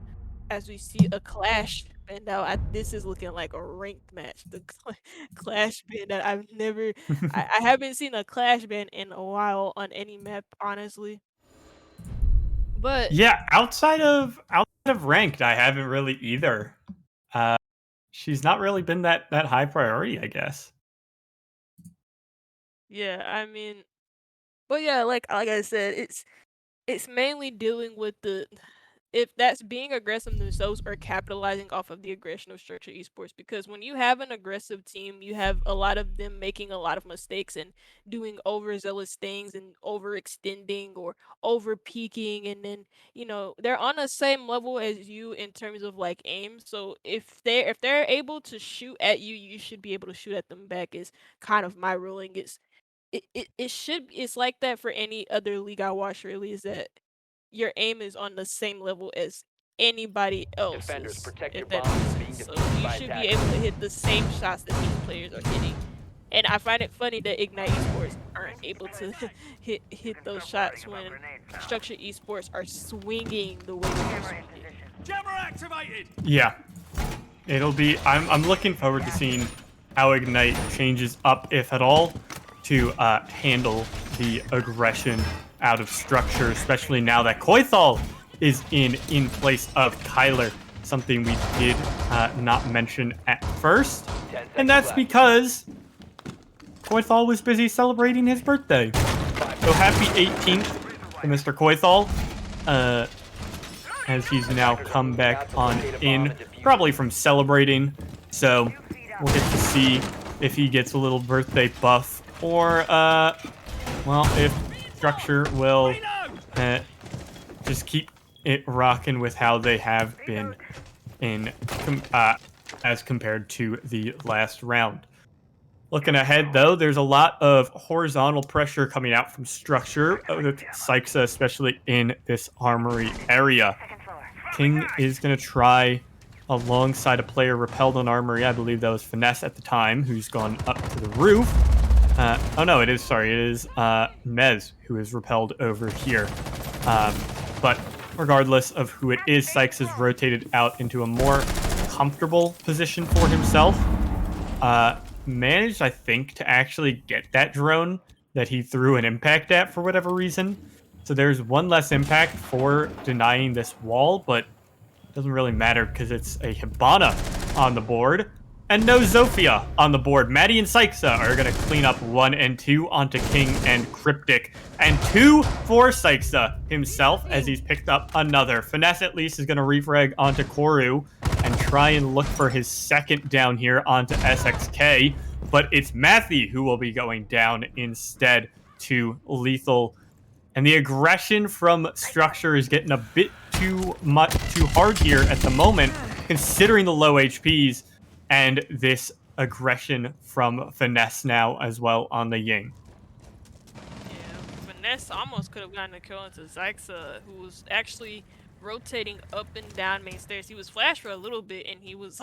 As we see a clash, and now this is looking like a ranked match. The clash ban that I've never, I haven't seen a clash ban in a while on any map, honestly. But Yeah, outside of ranked, I haven't really either. She's not really been that high priority, I guess. yeah, I mean, but yeah, like I said, it's mainly dealing with the if that's being aggressive themselves or capitalizing off of the aggression of Structure Esports. Because when you have an aggressive team, you have a lot of them making a lot of mistakes and doing overzealous things and overextending or over peaking, and then they're on the same level as you in terms of like aim. So if they're able to shoot at you, you should be able to shoot at them back. Is kind of my ruling. It's like that for any other league I watch. Really, is that your aim is on the same level as anybody Defenders, else's, protect your if that bombs makes from being sense. So defused you by should be attackers. able to hit the same shots that these players are hitting. And I find it funny that Ignite Esports aren't able to hit those shots when Structure Esports are swinging the way that they're swinging. Jammer activated! Yeah, it'll be. I'm looking forward to seeing how Ignite changes up, if at all, to handle the aggression out of Structure, especially now that Koithal is in place of Kyler, something we did not mention at first, and that's because Koithal was busy celebrating his birthday. So happy 18th to Mr. Koithal, as he's now come back on in, probably from celebrating. So we'll get to see if he gets a little birthday buff or well, if Structure will just keep it rocking with how they have been in as compared to the last round. Looking ahead, though, there's a lot of horizontal pressure coming out from Structure, with Syxa especially in this armory area. King is going to try alongside a player repelled on armory. I believe that was Finesse at the time, who's gone up to the roof. Oh no, it is Mez who is repelled over here. But regardless of who it is, Sykes has rotated out into a more comfortable position for himself. Managed, I think, to actually get that drone that he threw an impact at for whatever reason. So there's one less impact for denying this wall, but it doesn't really matter because it's a Hibana on the board and no Zofia on the board. Maddie and Syxa are going to clean up 1 and 2 onto King and Cryptic, and 2 for Syxa himself as he's picked up another. Finesse at least is going to refrag onto Koru and try and look for his second down here onto SXK, but it's Matthew who will be going down instead to Lethal. And the aggression from Structure is getting a bit too hard here at the moment, considering the low HPs and this aggression from Finesse now as well on the Ying. Yeah, Finesse almost could have gotten a kill into Syxa, who was actually rotating up and down main stairs. He was flashed for a little bit, and he was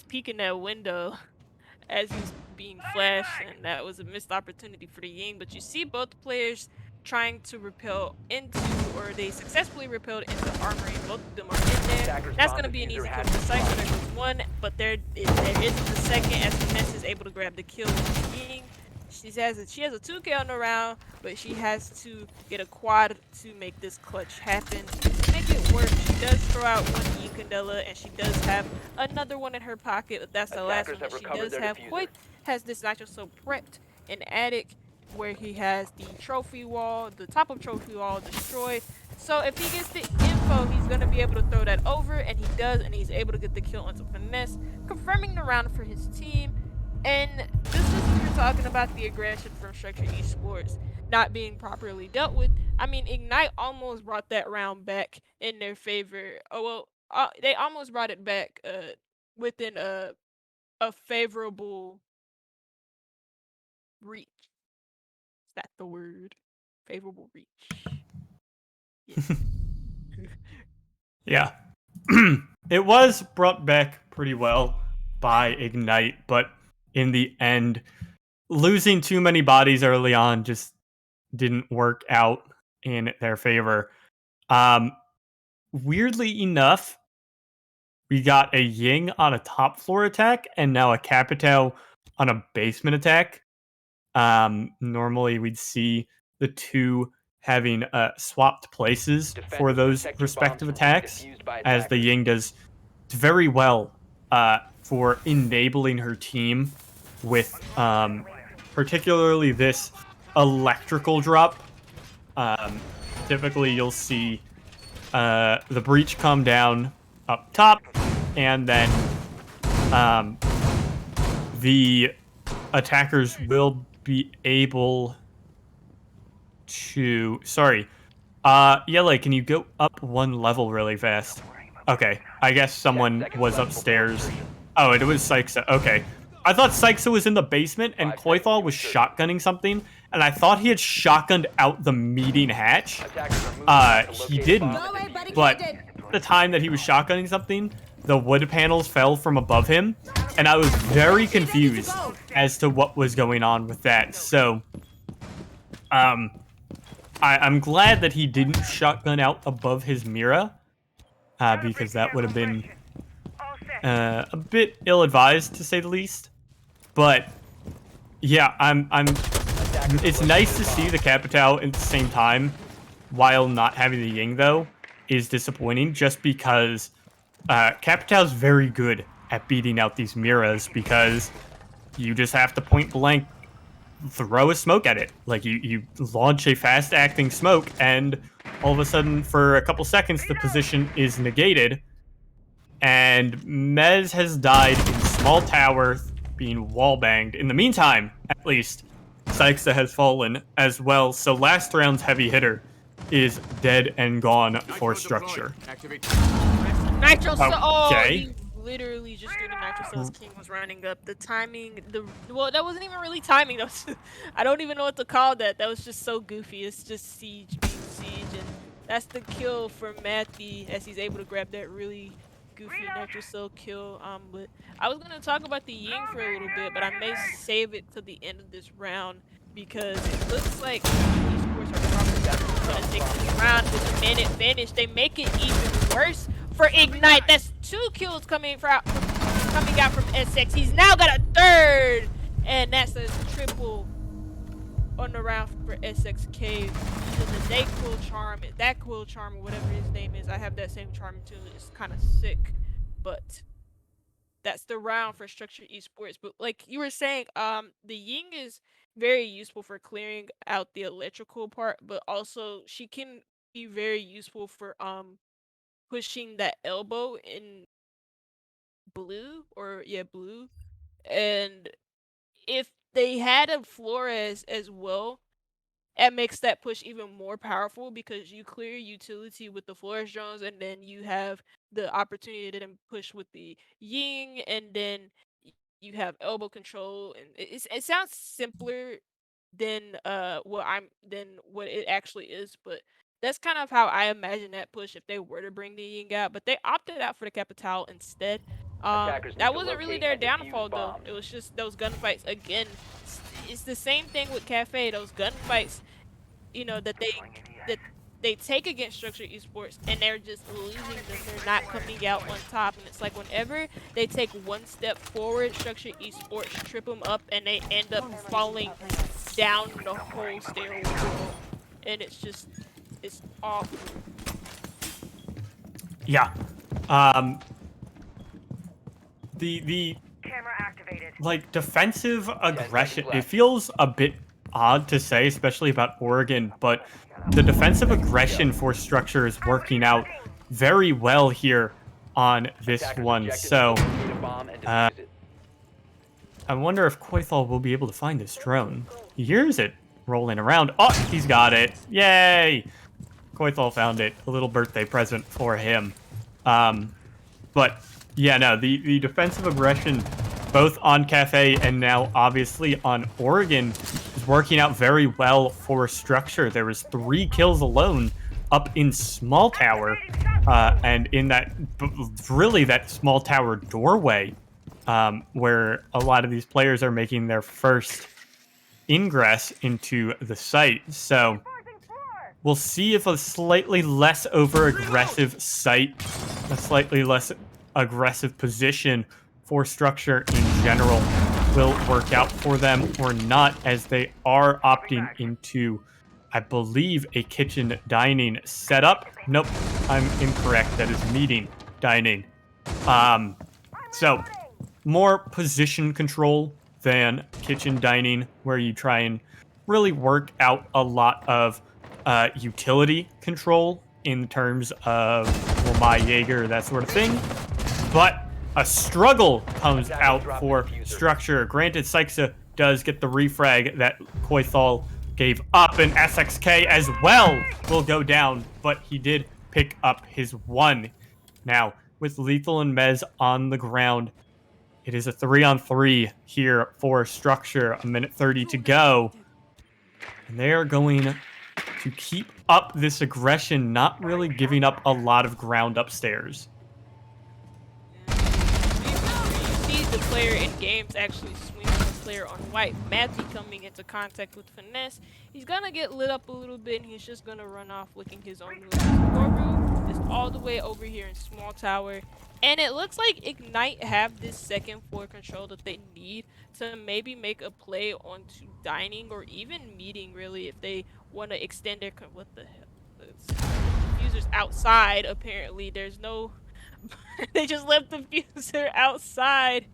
peeking that window as he was being flashed, and that was a missed opportunity for the Ying. But you see both players trying to repel into, or they successfully repelled into armory. Both of them are in there. That's going to be an easy kill for Syxa. There goes one, but there isn't the second, as Finesse is able to grab the kill with the Ying. She has a 2K on the round, but she has to get a quad to make this clutch happen. To make it work, she does throw out one Ying Candela, and she does have another one in her pocket, but that's the last one that she does have. Hoyt has this Nitro so prepped in Attic, where he has the trophy wall, the top of trophy wall destroyed. So if he gets the info, he's going to be able to throw that over, and he does, and he's able to get the kill onto Finesse, confirming the round for his team. And this is what you're talking about, the aggression from Structure Esports not being properly dealt with. I mean, Ignite almost brought that round back in their favor. Oh, well, they almost brought it back within a favorable reach. Is that the word? Favorable reach. Yeah. It was brought back pretty well by Ignite, but in the end, losing too many bodies early on just didn't work out in their favor. Weirdly enough, we got a Ying on a top floor attack and now a Capitao on a basement attack. Normally we'd see the two having swapped places for those respective attacks, as the Ying does very well for enabling her team with particularly this electrical drop. Typically you'll see the breach come down up top, and then the attackers will be able to... Sorry. Yele, can you go up one level really fast? Okay, I guess someone was upstairs. Oh, it was Syxa. Okay. I thought Syxa was in the basement and Koithal was shotgunning something, and I thought he had shotgunned out the meeting hatch. He didn't, but the time that he was shotgunning something, the wood panels fell from above him, and I was very confused as to what was going on with that. So, I'm glad that he didn't shotgun out above his Mira, because that would have been a bit ill-advised, to say the least. But yeah, it's nice to see the Capitao at the same time, while not having the Ying, though, is disappointing, just because Capitao's very good at beating out these Miras, because you just have to point blank throw a smoke at it. Like, you launch a fast-acting smoke, and all of a sudden, for a couple seconds, the position is negated. And Mez has died in small tower, being wall-banged. In the meantime, at least, Sykes has fallen as well. So last round's heavy hitter is dead and gone for Structure. Nitro Cell. Oh, Okay. he literally just threw the Nitro Cells. King was running up. The timing, well, that wasn't even really timing. That was, I don't even know what to call that. That was just so goofy. It's just Siege being Siege, and that's the kill for Matthew as he's able to grab that really goofy Nitro Cell kill. But I was gonna talk about the Ying for a little bit, but I may save it to the end of this round because it looks like Esports are probably gonna take this round with a minute finish. They make it even worse for Ignite. That's 2 kills coming out from SX. He's now got a 3rd, and that's a triple on the round for SXK. Using the Day Quill Charm, that Quill Charm, or whatever his name is. I have that same charm too. It's kind of sick, but that's the round for Structured Esports. But like you were saying, the Ying is very useful for clearing out the electrical part, but also she can be very useful for pushing that elbow in blue, and if they had a Flores as well, it makes that push even more powerful because you clear utility with the Flores drones, and then you have the opportunity to then push with the Ying, and then you have elbow control, and it sounds simpler than what it actually is, but that's kind of how I imagine that push if they were to bring the Ying out. But they opted out for the Capital instead. Attackers need That to wasn't really locate their and defuse downfall though. bombs. It was just those gunfights again. It's the same thing with Cafe. Those gunfights, that they take against Structured Esports, and they're just losing them. They're not coming out on top, and it's like whenever they take one step forward, Structured Esports trip them up, and they end up falling down the whole stairwell, and it's awful. Yeah. The Camera activated. like defensive aggression, left. it feels a bit odd to say, especially about Oregon, but the defensive aggression for Structure is working out very well here on this Attackers' one. objective is So to locate a bomb and defuse it. I wonder if Koithal will be able to find this drone. He hears it rolling around. Oh, he's got it. Yay! Koithal found it. A little birthday present for him. But yeah, no, the defensive aggression both on Cafe and now obviously on Oregon is working out very well for Structure. There was 3 kills alone up in Small Tower, and in that small tower doorway, where a lot of these players are making their first ingress into the site. So we'll see if a slightly less over-aggressive site, a slightly less aggressive position for Structure in general will work out for them or not, as they are opting into, I believe, a kitchen dining setup. Nope, I'm incorrect. That is meeting dining. So more position control than kitchen dining, where you try and really work out a lot of utility control in terms of, well, my Jaeger, that sort of thing. But a struggle comes out for Structure. Granted, Sykes does get the refrag that Koithal gave up, and SXK as well will go down, but he did pick up his 1. Now, with Lethal and Mez on the ground, it is a 3-on-3 here for Structure. A minute 30 to go. And they are going to keep up this aggression, not really giving up a lot of ground upstairs. You see the player in games actually swing on the player on white. Matthew coming into contact with Finesse. He's gonna get lit up a little bit, and he's just gonna run off licking his own wounds. Koru is all the way over here in Small Tower. And it looks like Ignite have this second floor control that they need to maybe make a play onto dining or even meeting, really, if they want to extend their... What the hell? Diffuser's outside, apparently. There's no... They just left the diffuser outside.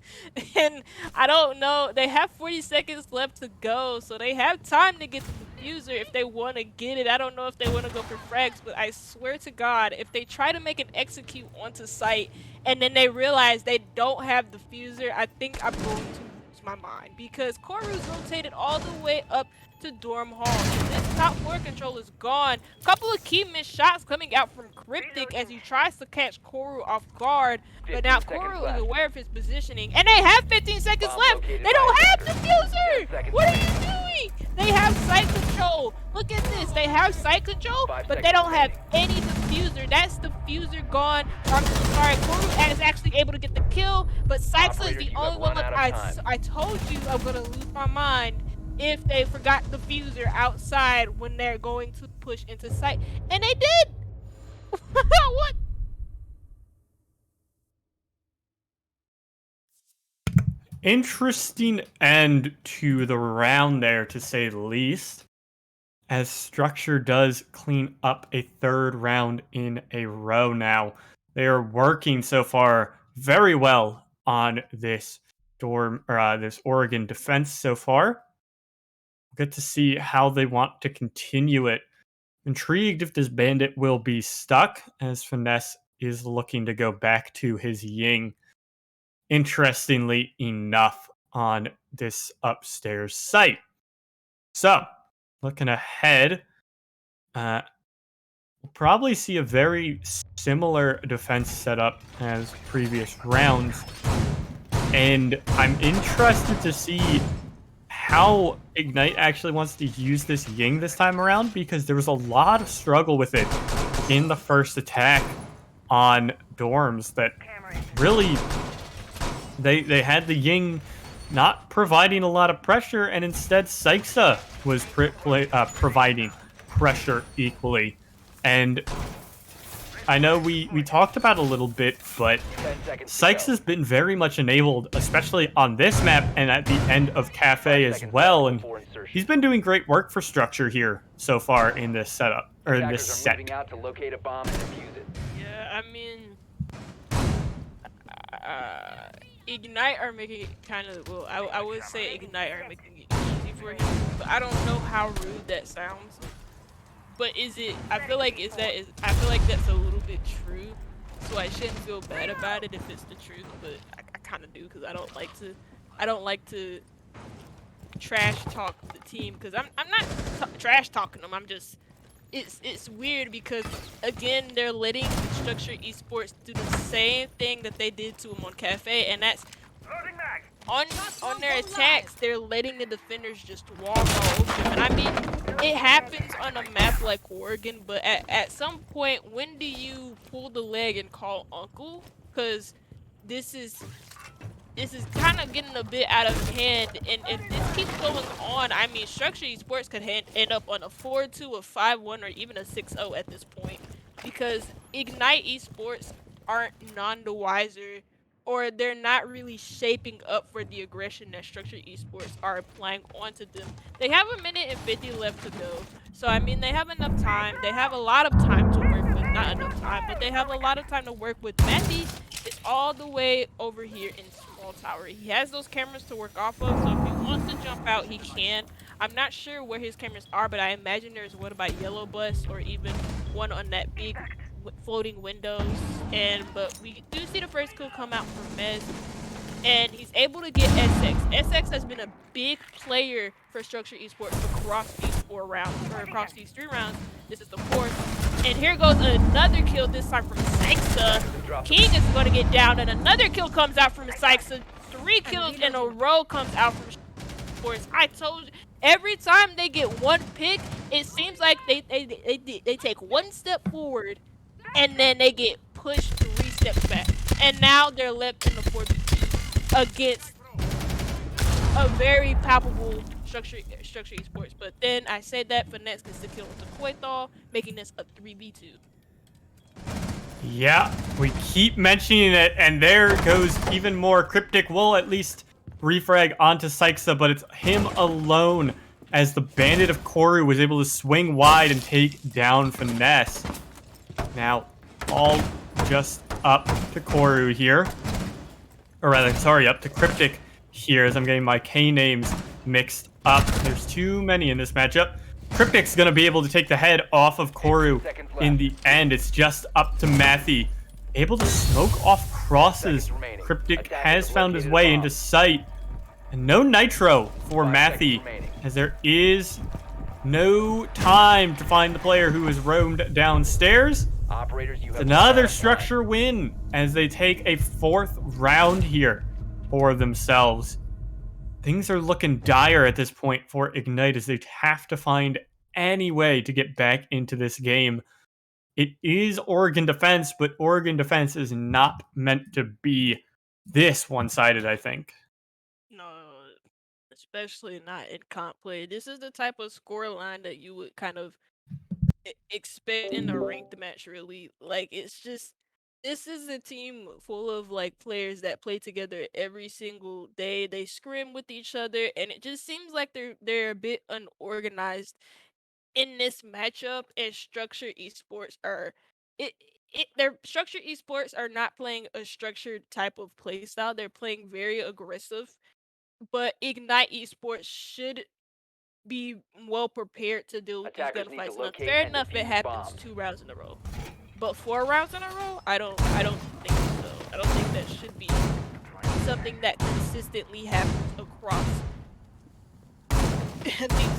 And I don't know. They have 40 seconds left to go, so they have time to get the diffuser if they want to get it. I don't know if they want to go for frags, but I swear to God, if they try to make an execute onto site and then they realize they don't have the diffuser, I think I'm going to lose my mind because Koru's rotated all the way up to Dorm Hall. And this top floor control is gone. Couple of key missed shots coming out from Cryptic as he tries to catch Koru off guard. But now Koru is aware of his positioning. And they have 15 seconds left. They don't have diffuser. What are you doing? They have sight control. Look at this. They have sight control, but they don't have any diffuser. That's diffuser gone. I'm so sorry. Koru is actually able to get the kill, but Sykes is the only one. Look, I told you I'm going to lose my mind if they forgot the diffuser outside when they're going to push into sight. And they did. What? Interesting end to the round there, to say the least, as Structure does clean up a third round in a row now. They are working so far very well on this this Oregon defense so far. Good to see how they want to continue it. Intrigued if this Bandit will be stuck, as Finesse is looking to go back to his Ying. Interestingly enough, on this upstairs site. So, looking ahead, we'll probably see a very similar defense setup as previous rounds. And I'm interested to see how Ignite actually wants to use this Ying this time around, because there was a lot of struggle with it in the first attack on Dorms that really they had the Ying not providing a lot of pressure, and instead Sykesa was providing pressure equally. And I know we talked about it a little bit, but Sykes has been very much enabled, especially on this map and at the end of Cafe as well. And he's been doing great work for Structure here so far in this setup, or in this set. Yeah, I mean, Ignite are making it kind of, well, I would say Ignite are making it easy for him, but I don't know how rude that sounds. But is it? I feel like I feel like that's a little bit true, so I shouldn't feel bad about it if it's the truth. But I kind of do, because I don't like to trash talk the team, because I'm not trash talking them. I'm just it's weird because again they're letting Structure Esports do the same thing that they did to them on Cafe, and that's on their attacks, they're letting the defenders just walk all over them. And I mean, it happens on a map like Oregon, but at some point, when do you pull the leg and call uncle? Because this is kind of getting a bit out of hand, and if this keeps going on, I mean, Structure Esports could end up on a 4-2, a 5-1, or even a 6-0 at this point, because Ignite Esports aren't none the wiser, or they're not really shaping up for the aggression that Structure Esports are applying onto them. They have 1 minute and 50 left to go. So, I mean, they have enough time. They have a lot of time to work with. Not enough time, but they have a lot of time to work with. Matthew is all the way over here in Small Tower. He has those cameras to work off of, so if he wants to jump out, he can. I'm not sure where his cameras are, but I imagine there's one by Yellow Bus or even one on that big floating windows. But we do see the first kill come out from Mez, and he's able to get SX. SX has been a big player for Structure Esports across these 4 rounds, or across these 3 rounds. This is the 4th, and here goes another kill, this time from Sykesa. King is going to get down, and another kill comes out from Sykesa. 3 kills in a row comes out from Esports. I told you, every time they get one pick, it seems like they take 1 step forward, and then they get pushed 3 steps back. And now they're left in the 4v2 against a very palpable Structure Esports. But then I said that Finesse gets the kill with the Koithal, making this a 3v2. Yeah, we keep mentioning it, and there goes even more. Cryptic will at least refrag onto Sykesa, but it's him alone as the Bandit of Koru was able to swing wide and take down Finesse. Now, all just up to Koru here. Or rather, sorry, up to Cryptic here, as I'm getting my K names mixed up. There's too many in this matchup. Cryptic's going to be able to take the head off of Koru in the end. It's just up to Matthew. Able to smoke off crosses. Cryptic has found his way into sight. And no nitro for 5 Matthew, seconds remaining. as there is no time to find the player who is roamed downstairs. Operators, you have Another time. structure win as they take a 4th round here for themselves. Things are looking dire at this point for Ignite as they have to find any way to get back into this game. It is Oregon defense, but Oregon defense is not meant to be this one-sided, I think. No, especially not in comp play. This is the type of score line that you would kind of expect in a ranked match, really. Like, it's just, this is a team full of like players that play together every single day. They scrim with each other, and it just seems like they're a bit unorganized in this matchup. And structured esports are their structured esports are not playing a structured type of play style. They're playing very aggressive, but Ignite Esports should be well prepared to deal with these Attackers need to gunfights. Now, locate fair and enough, it defuse happens bombs. 2 rounds in a row, but 4 rounds in a row, I don't think so. I don't think that should be something that consistently happens across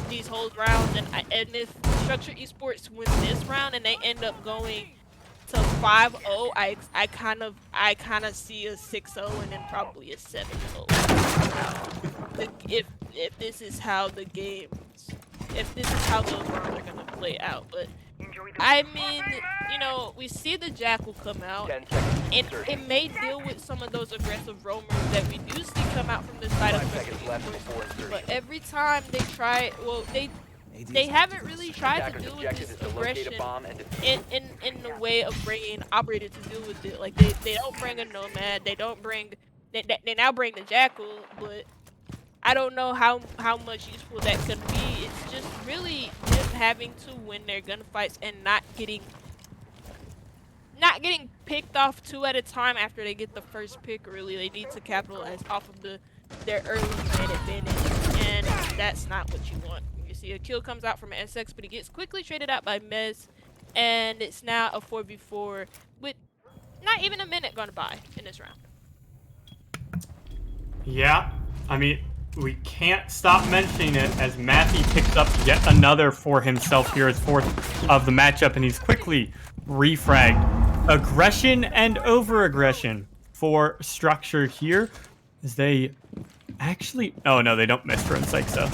these whole rounds. And if Structured Esports wins this round and they end up going to 5-0, I kind of see a 6-0 and then probably a 7-0. If this is how the games, if this is how those rounds are gonna play out. But I mean, you know, we see the Jackal come out, 10 seconds. and Insertion. it may deal with some of those aggressive roamers that we do see come out from the side 5 of seconds Structured left Esports. before insertion. But every time they try, well, they haven't really tried to Attackers' deal with objective this is to locate aggression a bomb and defuse. in the way of bringing operator to deal with it. Like, they don't bring a nomad, they now bring the Jackal, but I don't know how much useful that could be. It's just really them having to win their gunfights and not getting picked off 2 at a time after they get the first pick. Really, they need to capitalize off of their early man advantage, and that's not what you want. You see a kill comes out from SX, but he gets quickly traded out by Mez, and it's now a 4v4 with not even a minute gone by in this round. Yeah, I mean, we can't stop mentioning it as Matthew picks up yet another for himself here, his 4th of the matchup, and he's quickly refragged. Aggression and over-aggression for Structure here, as they actually... Oh, no, they don't miss from Syxa.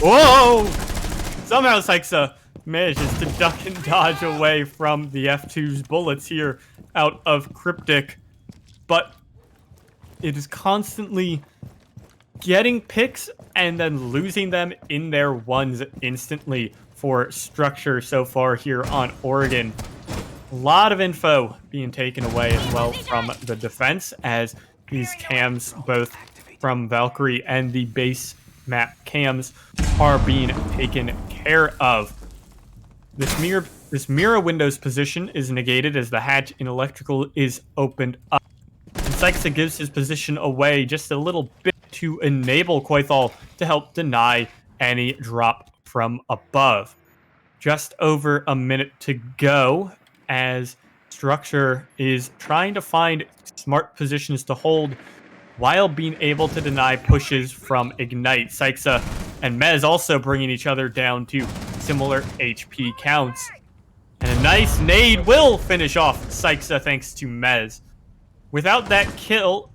Whoa! Somehow Syxa manages to duck and dodge away from the F2's bullets here out of Cryptic, but it is constantly getting picks and then losing them in their ones instantly for Structure so far here on Oregon. A lot of info being taken away as well from the defense as these cams, both from Valkyrie and the base map cams, are being taken care of. This mirror window's position is negated as the hatch in electrical is opened up. And Syxa gives his position away just a little bit to enable Koithal to help deny any drop from above. Just over a minute to go as Structure is trying to find smart positions to hold while being able to deny pushes from Ignite. Syxa and Mez also bringing each other down to similar HP counts. And a nice nade will finish off Syxa thanks to Mez. Without that kill,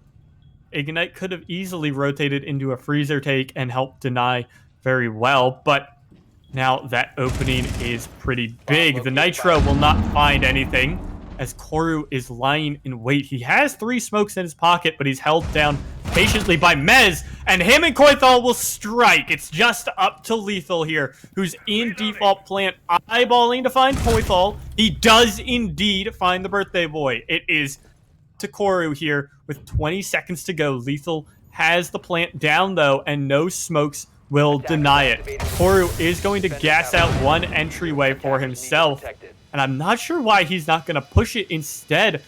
Ignite could have easily rotated into a freezer take and helped deny very well, but now that opening is pretty big. The Nitro will not find anything as Koru is lying in wait. He has 3 smokes in his pocket, but he's held down patiently by Mez, and him and Koithal will strike. It's just up to Lethal here, who's in default plant, eyeballing to find Koithal. He does indeed find the birthday boy. It is to Koru here with 20 seconds to go. Lethal has the plant down, though, and no smokes will deny it. Koru is going to gas out one entryway for himself, and I'm not sure why he's not going to push it instead.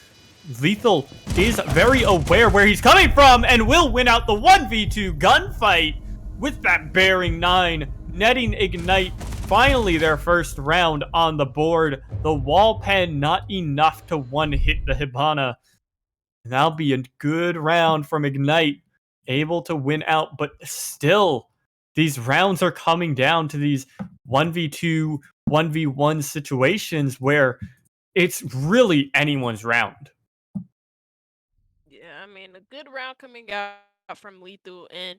Lethal is very aware where he's coming from and will win out the 1v2 gunfight with that bearing 9, netting Ignite finally their first round on the board. The wall pen not enough to one-hit the Hibana. That'll be a good round from Ignite able to win out, but still, these rounds are coming down to these 1v2, 1v1 situations where it's really anyone's round. Yeah, I mean, a good round coming out from Lethal, and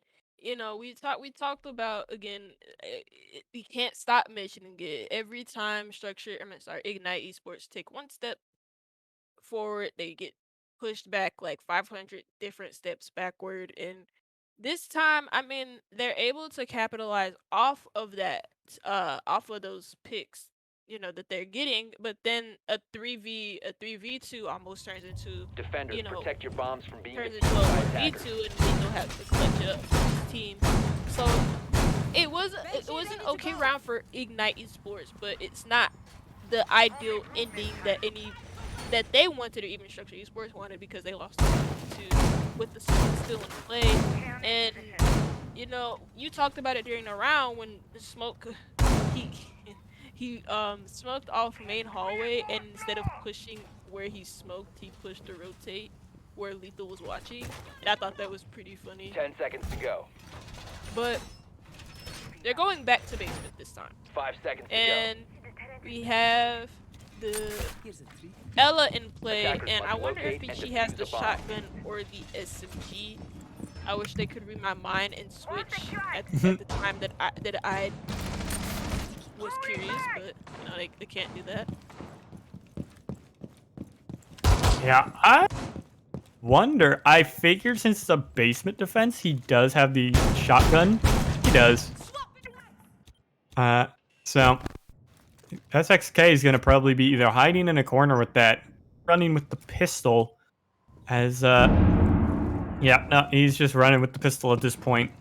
we talked about again. We can't stop mentioning it every time. Ignite Esports take one step forward, they get pushed back like 500 different steps backward. And this time, I mean, they're able to capitalize off of that, off of those picks, that they're getting. But then a 3v2 almost Defenders, you know, protect your bombs from being turns defused into a by 1v2, attackers. and Lethal has to clutch up his team. So it was an okay round for Ignite Esports, but it's not the ideal ending that they wanted, or even Structure Esports wanted, because they lost to with the smoke still in play. And you talked about it during the round when the smoke he he smoked off main hallway, and instead of pushing where he smoked, he pushed to rotate where Lethal was watching. And I thought that was pretty funny. 10 seconds to go. But they're going back to basement this time. 5 seconds to And we have the Ella in play, Attackers and must I wonder if locate and she defuse has the the bomb. shotgun or the SMG. I wish they could read my mind and switch at the time that I was curious, but they can't do that. Yeah, I wonder. I figured since it's a basement defense, he does have the shotgun. He does. So SXK is going to probably be either hiding in a corner with that, running with the pistol, as yeah, no, he's just running with the pistol at this point,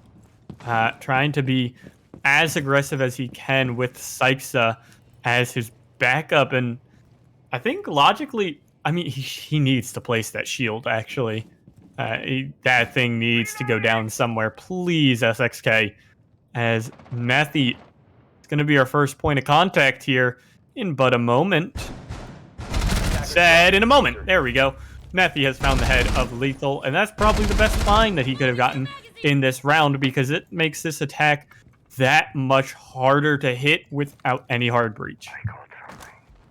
trying to be as aggressive as he can with Syxa as his backup. And I think logically, I mean, he needs to place that shield, actually. That thing needs to go down somewhere. Please, SXK, as Matthew is going to be our first point of contact here in but a moment. Said in a moment. There we go. Matthew has found the head of Lethal, and that's probably the best find that he could have gotten in this round, because it makes this attack that much harder to hit without any hard breach.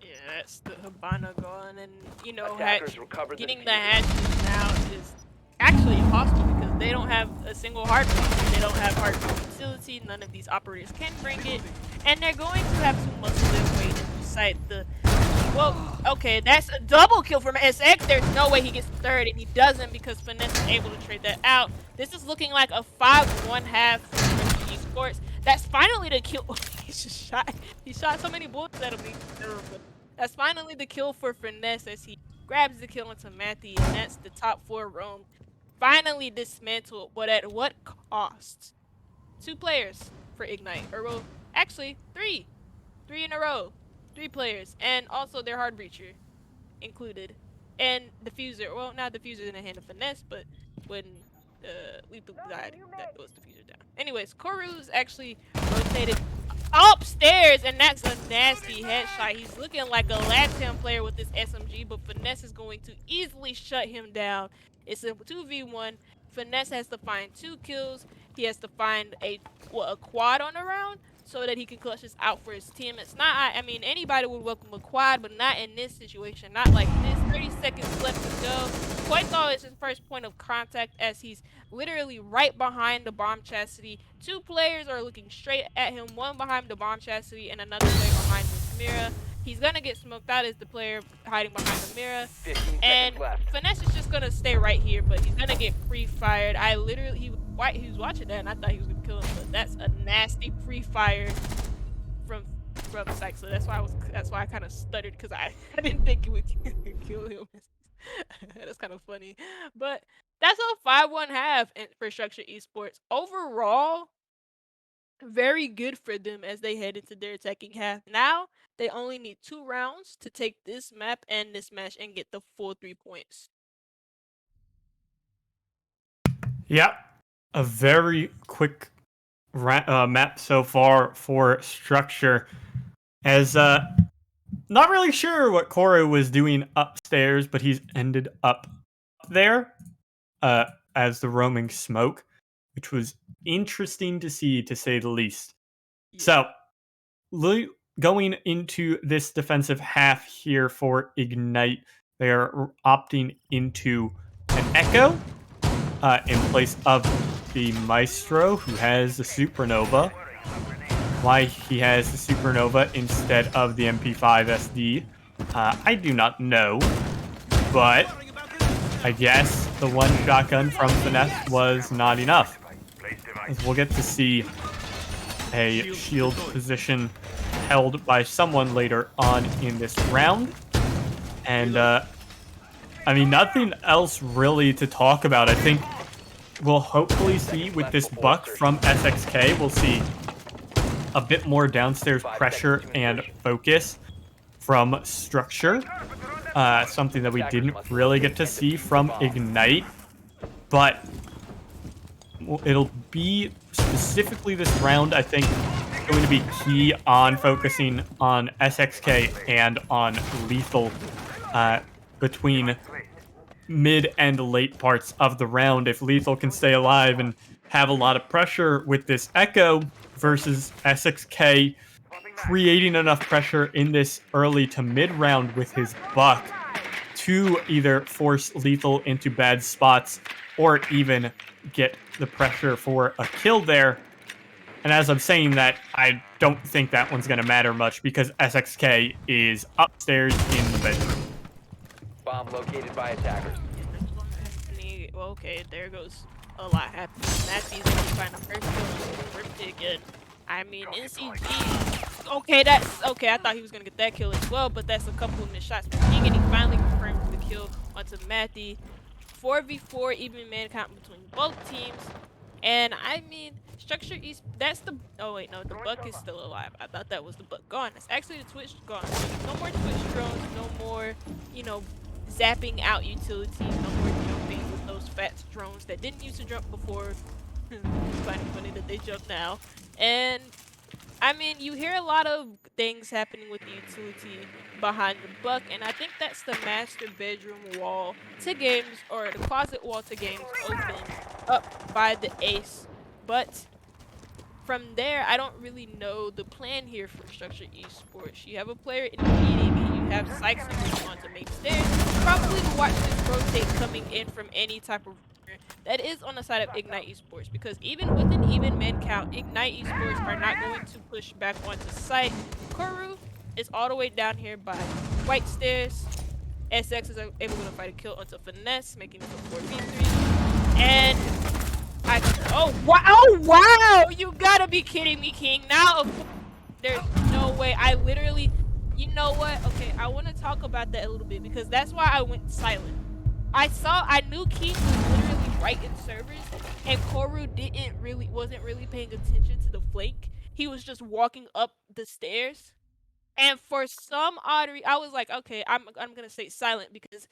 Yeah, that's the Habana gone, and Attackers recover the getting the diffuser. hatches now is actually impossible because they don't have a single hard breach. They don't have hard breach facility. None of these operators can bring it, and they're going to have to muscle their way to recite the. Well, okay, that's a double kill from SX. There's no way he gets third, and he doesn't, because Finesse is able to trade that out. This is looking like a 5-1 half for Esports. That's finally the kill. He shot so many bullets at him. That's finally the kill for Finesse, as he grabs the kill into Matthew, and that's the top 4 roam. Finally dismantled, but at what cost? 2 players for Ignite. Or, well, actually, 3. 3 in a row. 3 players. And also their hard breacher included. And Diffuser. Well, not Diffuser in the hand of Finesse, but when Lethal died, that was Diffuser down. Anyways, Koru's actually rotated upstairs, and that's a nasty headshot. He's looking like a Latam player with this SMG, but Finesse is going to easily shut him down. It's a 2v1. Finesse has to find 2 kills. He has to find a quad on a round so that he can clutch this out for his team. It's not, I mean, anybody would welcome a quad, but not in this situation. Not like this. 30 seconds left to go. Koito is his first point of contact, as he's literally right behind the bomb chastity. 2 players are looking straight at him, one behind the bomb chastity and another player behind the mirror. He's gonna get smoked out as the player hiding behind the mirror. 15 And seconds left. Finesse is just gonna stay right here, but he's gonna get pre-fired. He was watching that, and I thought he was gonna kill him, but that's a nasty pre-fire from Sykes. So that's why I kind of stuttered, because I didn't think it would kill him. That's kind of funny, but that's a 5-1 half for Structure Esports. Overall, very good for them as they head into their attacking half. Now they only need 2 rounds to take this map and this match and get the full 3 points. Yep, a very quick map so far for Structure, as not really sure what Koru was doing upstairs, but he's ended up there. as the roaming smoke, which was interesting to see, to say the least. So, going into this defensive half here for Ignite, they're opting into an Echo in place of the Maestro, who has the Supernova. Why he has the Supernova instead of the MP5 SD, I do not know, but I guess the one shotgun from Finesse was not enough. As we'll get to see a shield position held by someone later on in this round. And, I mean, nothing else really to talk about. I think we'll hopefully see with this buck from SXK, we'll see a bit more downstairs pressure and focus from Structure. Something that we didn't really get to see from Ignite. But it'll be specifically this round, I think, going to be key on focusing on SXK and on Lethal between mid and late parts of the round. If Lethal can stay alive and have a lot of pressure with this Echo versus SXK creating enough pressure in this early to mid round with his buck to either force Lethal into bad spots or even get the pressure for a kill there. And as I'm saying that, I don't think that one's going to matter much because SXK is upstairs in the bedroom. Bomb located by attackers. Well, okay, there goes a lot happening. Matthew's gonna find a first kill ripped again. I mean, NCG. Okay, that's okay. I thought he was gonna get that kill as well, but that's a couple of missed shots. And he finally confirms the kill onto Matthew. 4v4 even man count between both teams. And I mean, Structure East. That's the. Oh wait, no, the buck is still alive. I thought that was the buck gone. It's actually the Twitch gone. No more Twitch drones. No more, zapping out utilities. No more jumping with those fat drones that didn't used to jump before. It's funny that they jump now. And I mean, you hear a lot of things happening with the utility behind the buck, and I think that's the master bedroom wall to games, or the closet wall to games, open up by the ace. But from there, I don't really know the plan here for Structure Esports. You have a player in PDB, you have Sykes moving onto main stairs. Probably watch this rotate coming in from any type of that is on the side of Ignite Esports, because even with an even man count, Ignite Esports are not going to push back onto site. Koru is all the way down here by white stairs. SX is able to fight a kill onto Finesse, making it a 4v3. And oh wow! You gotta be kidding me, King. Now there's no way. I literally, you know what? Okay, I want to talk about that a little bit because that's why I went silent. I knew King was literally right in servers, and Koru wasn't really paying attention to the flank. He was just walking up the stairs, and for some odd reason, I was like, okay, I'm gonna stay silent because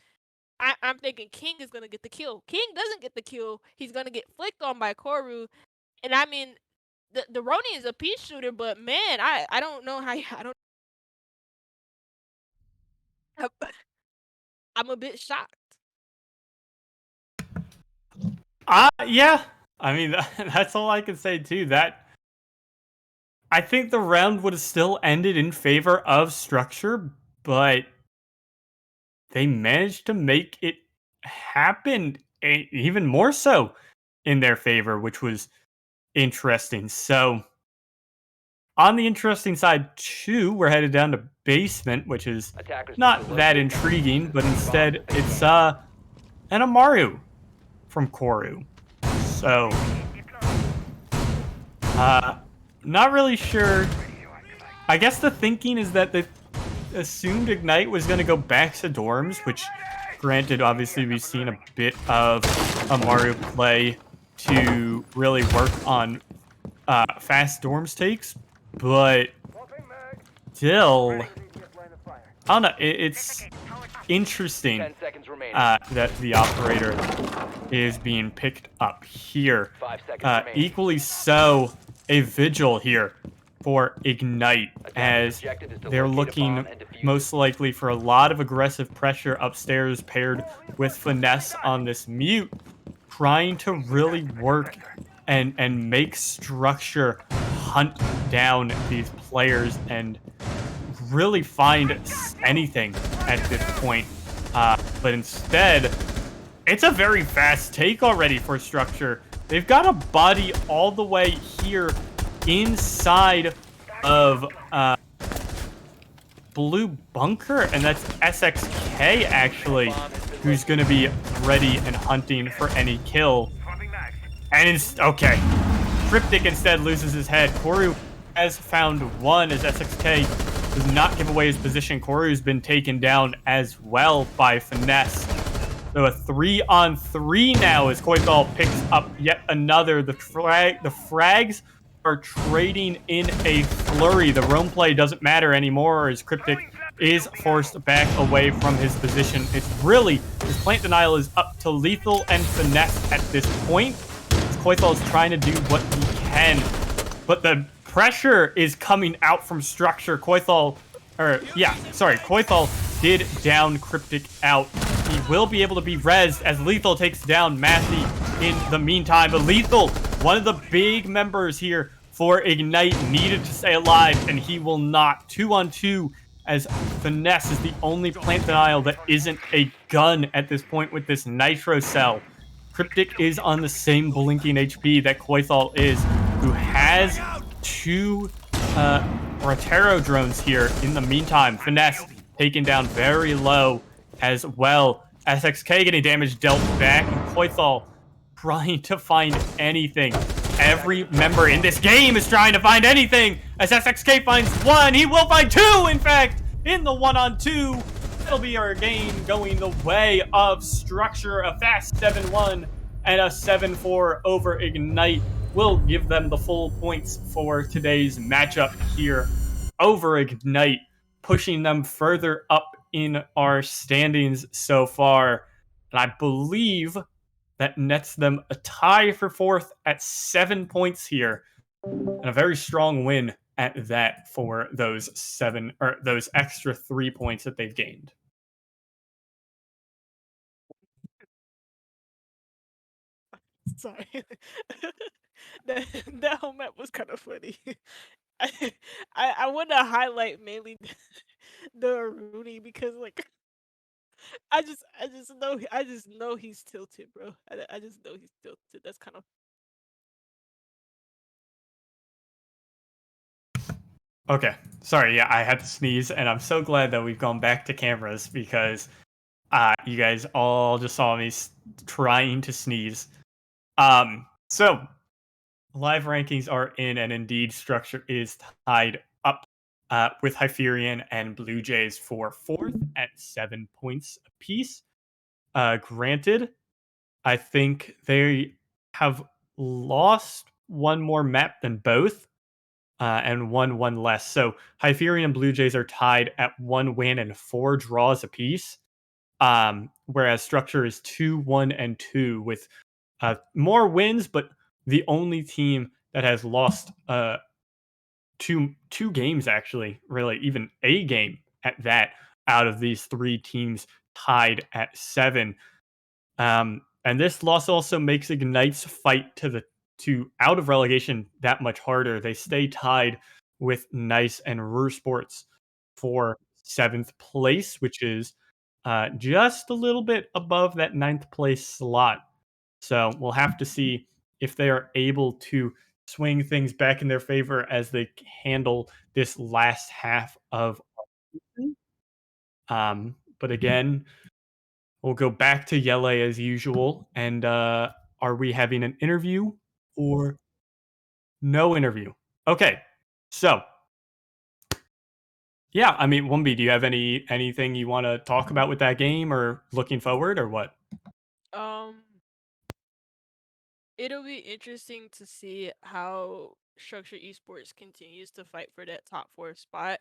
I'm thinking King is gonna get the kill. King doesn't get the kill. He's gonna get flicked on by Koru, and I mean, the Roni is a peace shooter, but man, I don't know how I don't. I'm a bit shocked. Yeah. I mean, that's all I can say too. That I think the round would have still ended in favor of Structure, but they managed to make it happen even more so in their favor, which was interesting. So, on the interesting side too, we're headed down to basement, which is not that intriguing, but instead it's an Amaru from Koru. So, not really sure. I guess the thinking is that they assumed Ignite was going to go back to dorms, which, granted, obviously we've seen a bit of Amaru play to really work on fast dorms takes, but still, I don't know, it's interesting that the operator is being picked up here. Equally so, a Vigil here for Ignite, as they're looking most likely for a lot of aggressive pressure upstairs paired with Finesse on this mute. trying to really work and make structure hunt down these players and really find anything at this point. But instead, it's a very fast take already for structure. They've got a body all the way here inside of blue bunker, and that's SXK actually, who's going to be ready and hunting for any kill. And it's okay. Cryptic instead loses his head. Koru has found one as SXK does not give away his position. Koru's been taken down as well by Finesse. So a 3-on-3 now as Koithal picks up yet another. The frags are trading in a flurry. The roam play doesn't matter anymore as Cryptic is forced back away from his position. It's really, his plant denial is up to Lethal and Finesse at this point. Koithal is trying to do what he can, but the pressure is coming out from structure. Koithal did down Cryptic out. He will be able to be rezzed as Lethal takes down Matthew in the meantime. But Lethal, one of the big members here for Ignite, needed to stay alive, and he will not. 2-on-2 as Finesse is the only plant denial that isn't a gun at this point with this Nitro Cell. Cryptic is on the same blinking HP that Koithal is, who has 2 Rotero drones here in the meantime. Finesse taken down very low as well. SXK getting damage dealt back, and Koithal trying to find anything. Every member in this game is trying to find anything. As SXK finds 1, he will find 2, in fact, in the 1-on-2. It'll be our game going the way of structure. A fast 7-1 and a 7-4 over Ignite will give them the full points for today's matchup here over Ignite, pushing them further up in our standings so far. And I believe that nets them a tie for 4th at 7 points here. And a very strong win at that for those extra 3 points that they've gained. Sorry. that whole map was kind of funny. I want to highlight mainly the Rooney because like I just know he's tilted, bro. I just know he's tilted. That's kind of Okay, sorry, yeah, I had to sneeze, and I'm so glad that we've gone back to cameras because you guys all just saw me trying to sneeze. So live rankings are in, and indeed structure is tied up with Hyperion and Blue Jays for 4th at 7 points apiece. Granted, I think they have lost one more map than both, and won one less. So Hyperion and Blue Jays are tied at 1 win and 4 draws apiece. Whereas Structure is 2-1-2 with more wins, but the only team that has lost two games, actually, really, even a game at that, out of these 3 teams tied at 7. And this loss also makes Ignite's fight to out of relegation that much harder. They stay tied with Nice and Ruhr Sports for 7th place, which is just a little bit above that 9th place slot. So we'll have to see if they are able to swing things back in their favor as they handle this last half of our season. But again, we'll go back to Yele as usual. And are we having an interview or no interview? Okay, so yeah, I mean, Wumbi, do you have anything you want to talk about with that game, or looking forward, or what? it'll be interesting to see how Structure Esports continues to fight for that top 4 spot.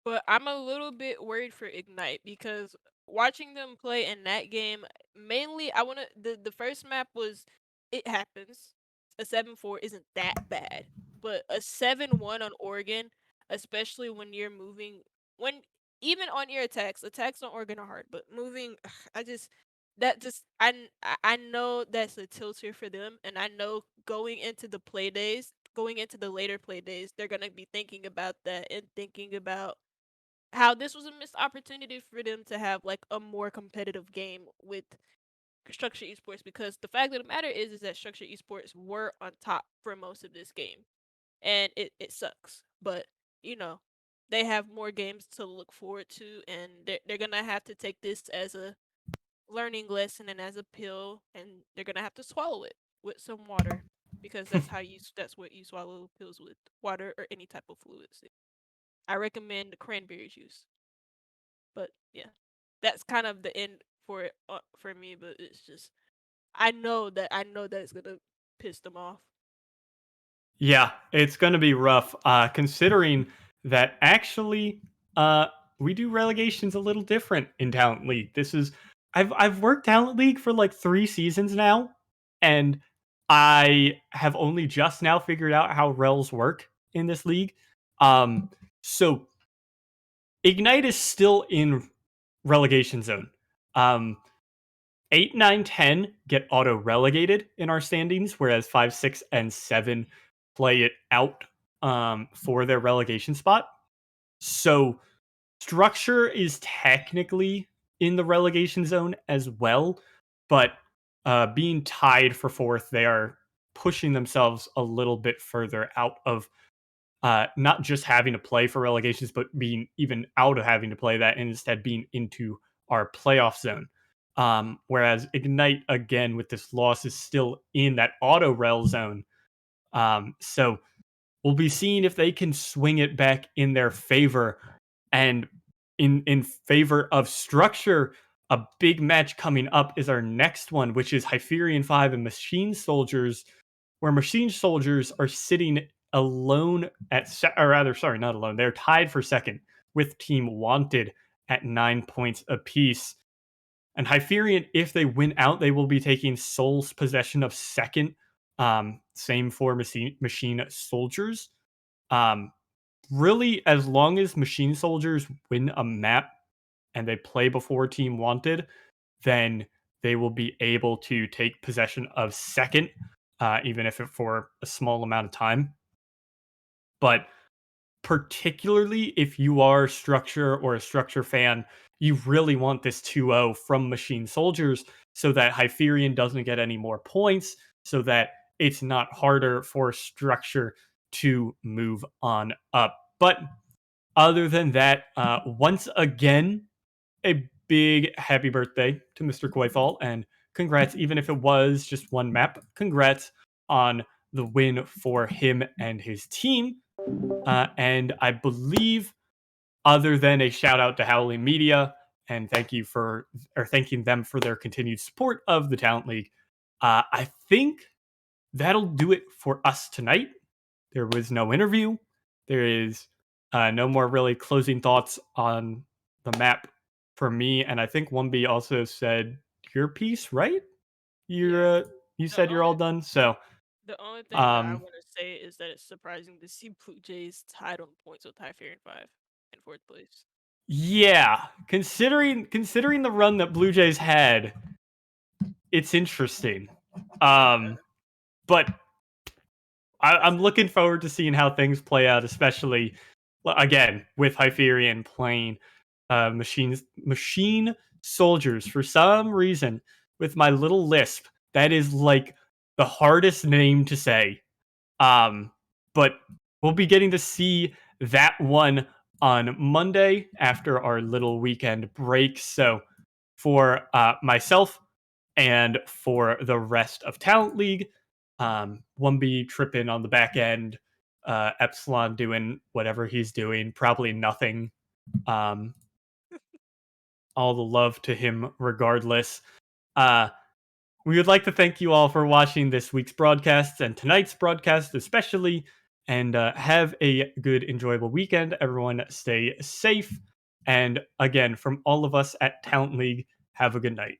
But I'm a little bit worried for Ignite because watching them play in that game, mainly I want to the first map was it happens. A 7-4 isn't that bad. But a 7-1 on Oregon, especially when you're moving when even on your attacks on Oregon are hard, but moving I just that just I know that's a tilter for them, and I know going into the play days, going into the later play days, they're gonna be thinking about that and thinking about how this was a missed opportunity for them to have like a more competitive game with structured esports, because the fact of the matter is that structured esports were on top for most of this game, and it sucks, but you know they have more games to look forward to, and they're gonna have to take this as a learning lesson and as a pill, and they're gonna have to swallow it with some water, because that's what you swallow pills with, water or any type of fluids. I recommend the cranberry juice, but yeah, that's kind of the end for it for me. But it's just I know that it's gonna piss them off. Yeah, it's going to be rough, considering that actually uh, we do relegations a little different in Talent League. I've worked Talent League for like 3 seasons now, and I have only just now figured out how rels work in this league. Um, so Ignite is still in relegation zone. Um, 8, 9, 10 get auto relegated in our standings, whereas 5, 6, and 7 play it out for their relegation spot. So Structure is technically in the relegation zone as well, but being tied for fourth, they are pushing themselves a little bit further out of not just having to play for relegations, but being even out of having to play that and instead being into our playoff zone. Whereas Ignite, again, with this loss, is still in that auto rel zone. So we'll be seeing if they can swing it back in their favor. And in favor of Structure, a big match coming up is our next one, which is Hyperion 5 and Machine Soldiers, where Machine Soldiers are sitting alone or rather, sorry, not alone. They're tied for second with Team Wanted at 9 points apiece. And Hyperion, if they win out, they will be taking Soul's possession of second. Same for Machine Soldiers. Um, really, as long as Machine Soldiers win a map and they play before Team Wanted, then they will be able to take possession of second, even if it for a small amount of time. But particularly if you are Structure or a Structure fan, you really want this 2-0 from Machine Soldiers so that Hyperion doesn't get any more points, so that it's not harder for Structure to move on up. But other than that, once again, a big happy birthday to Mr. Coyfall, and congrats, even if it was just one map, congrats on the win for him and his team. And I believe, other than a shout out to Howling Media and thanking them for their continued support of the Talent League, I think that'll do it for us tonight. There was no interview. There is no more really closing thoughts on the map for me. And I think 1B also said your piece, right? You The said you're all only done. So the only thing that I um, want to say is that it's surprising to see Blue Jays tied on points with Hyperion 5 in fourth place. yeah, considering the run that Blue Jays had, it's interesting. Yeah. But I'm looking forward to seeing how things play out, especially again with Hyperion playing machine soldiers. For some reason, with my little lisp, that is like the hardest name to say. But we'll be getting to see that one on Monday after our little weekend break. So for myself and for the rest of Talent League, 1B tripping on the back end, Epsilon doing whatever he's doing, probably nothing. Um, all the love to him regardless. Uh, we would like to thank you all for watching this week's broadcasts and tonight's broadcast, especially. And have a good, enjoyable weekend. Everyone, stay safe. And again, from all of us at Talent League, have a good night.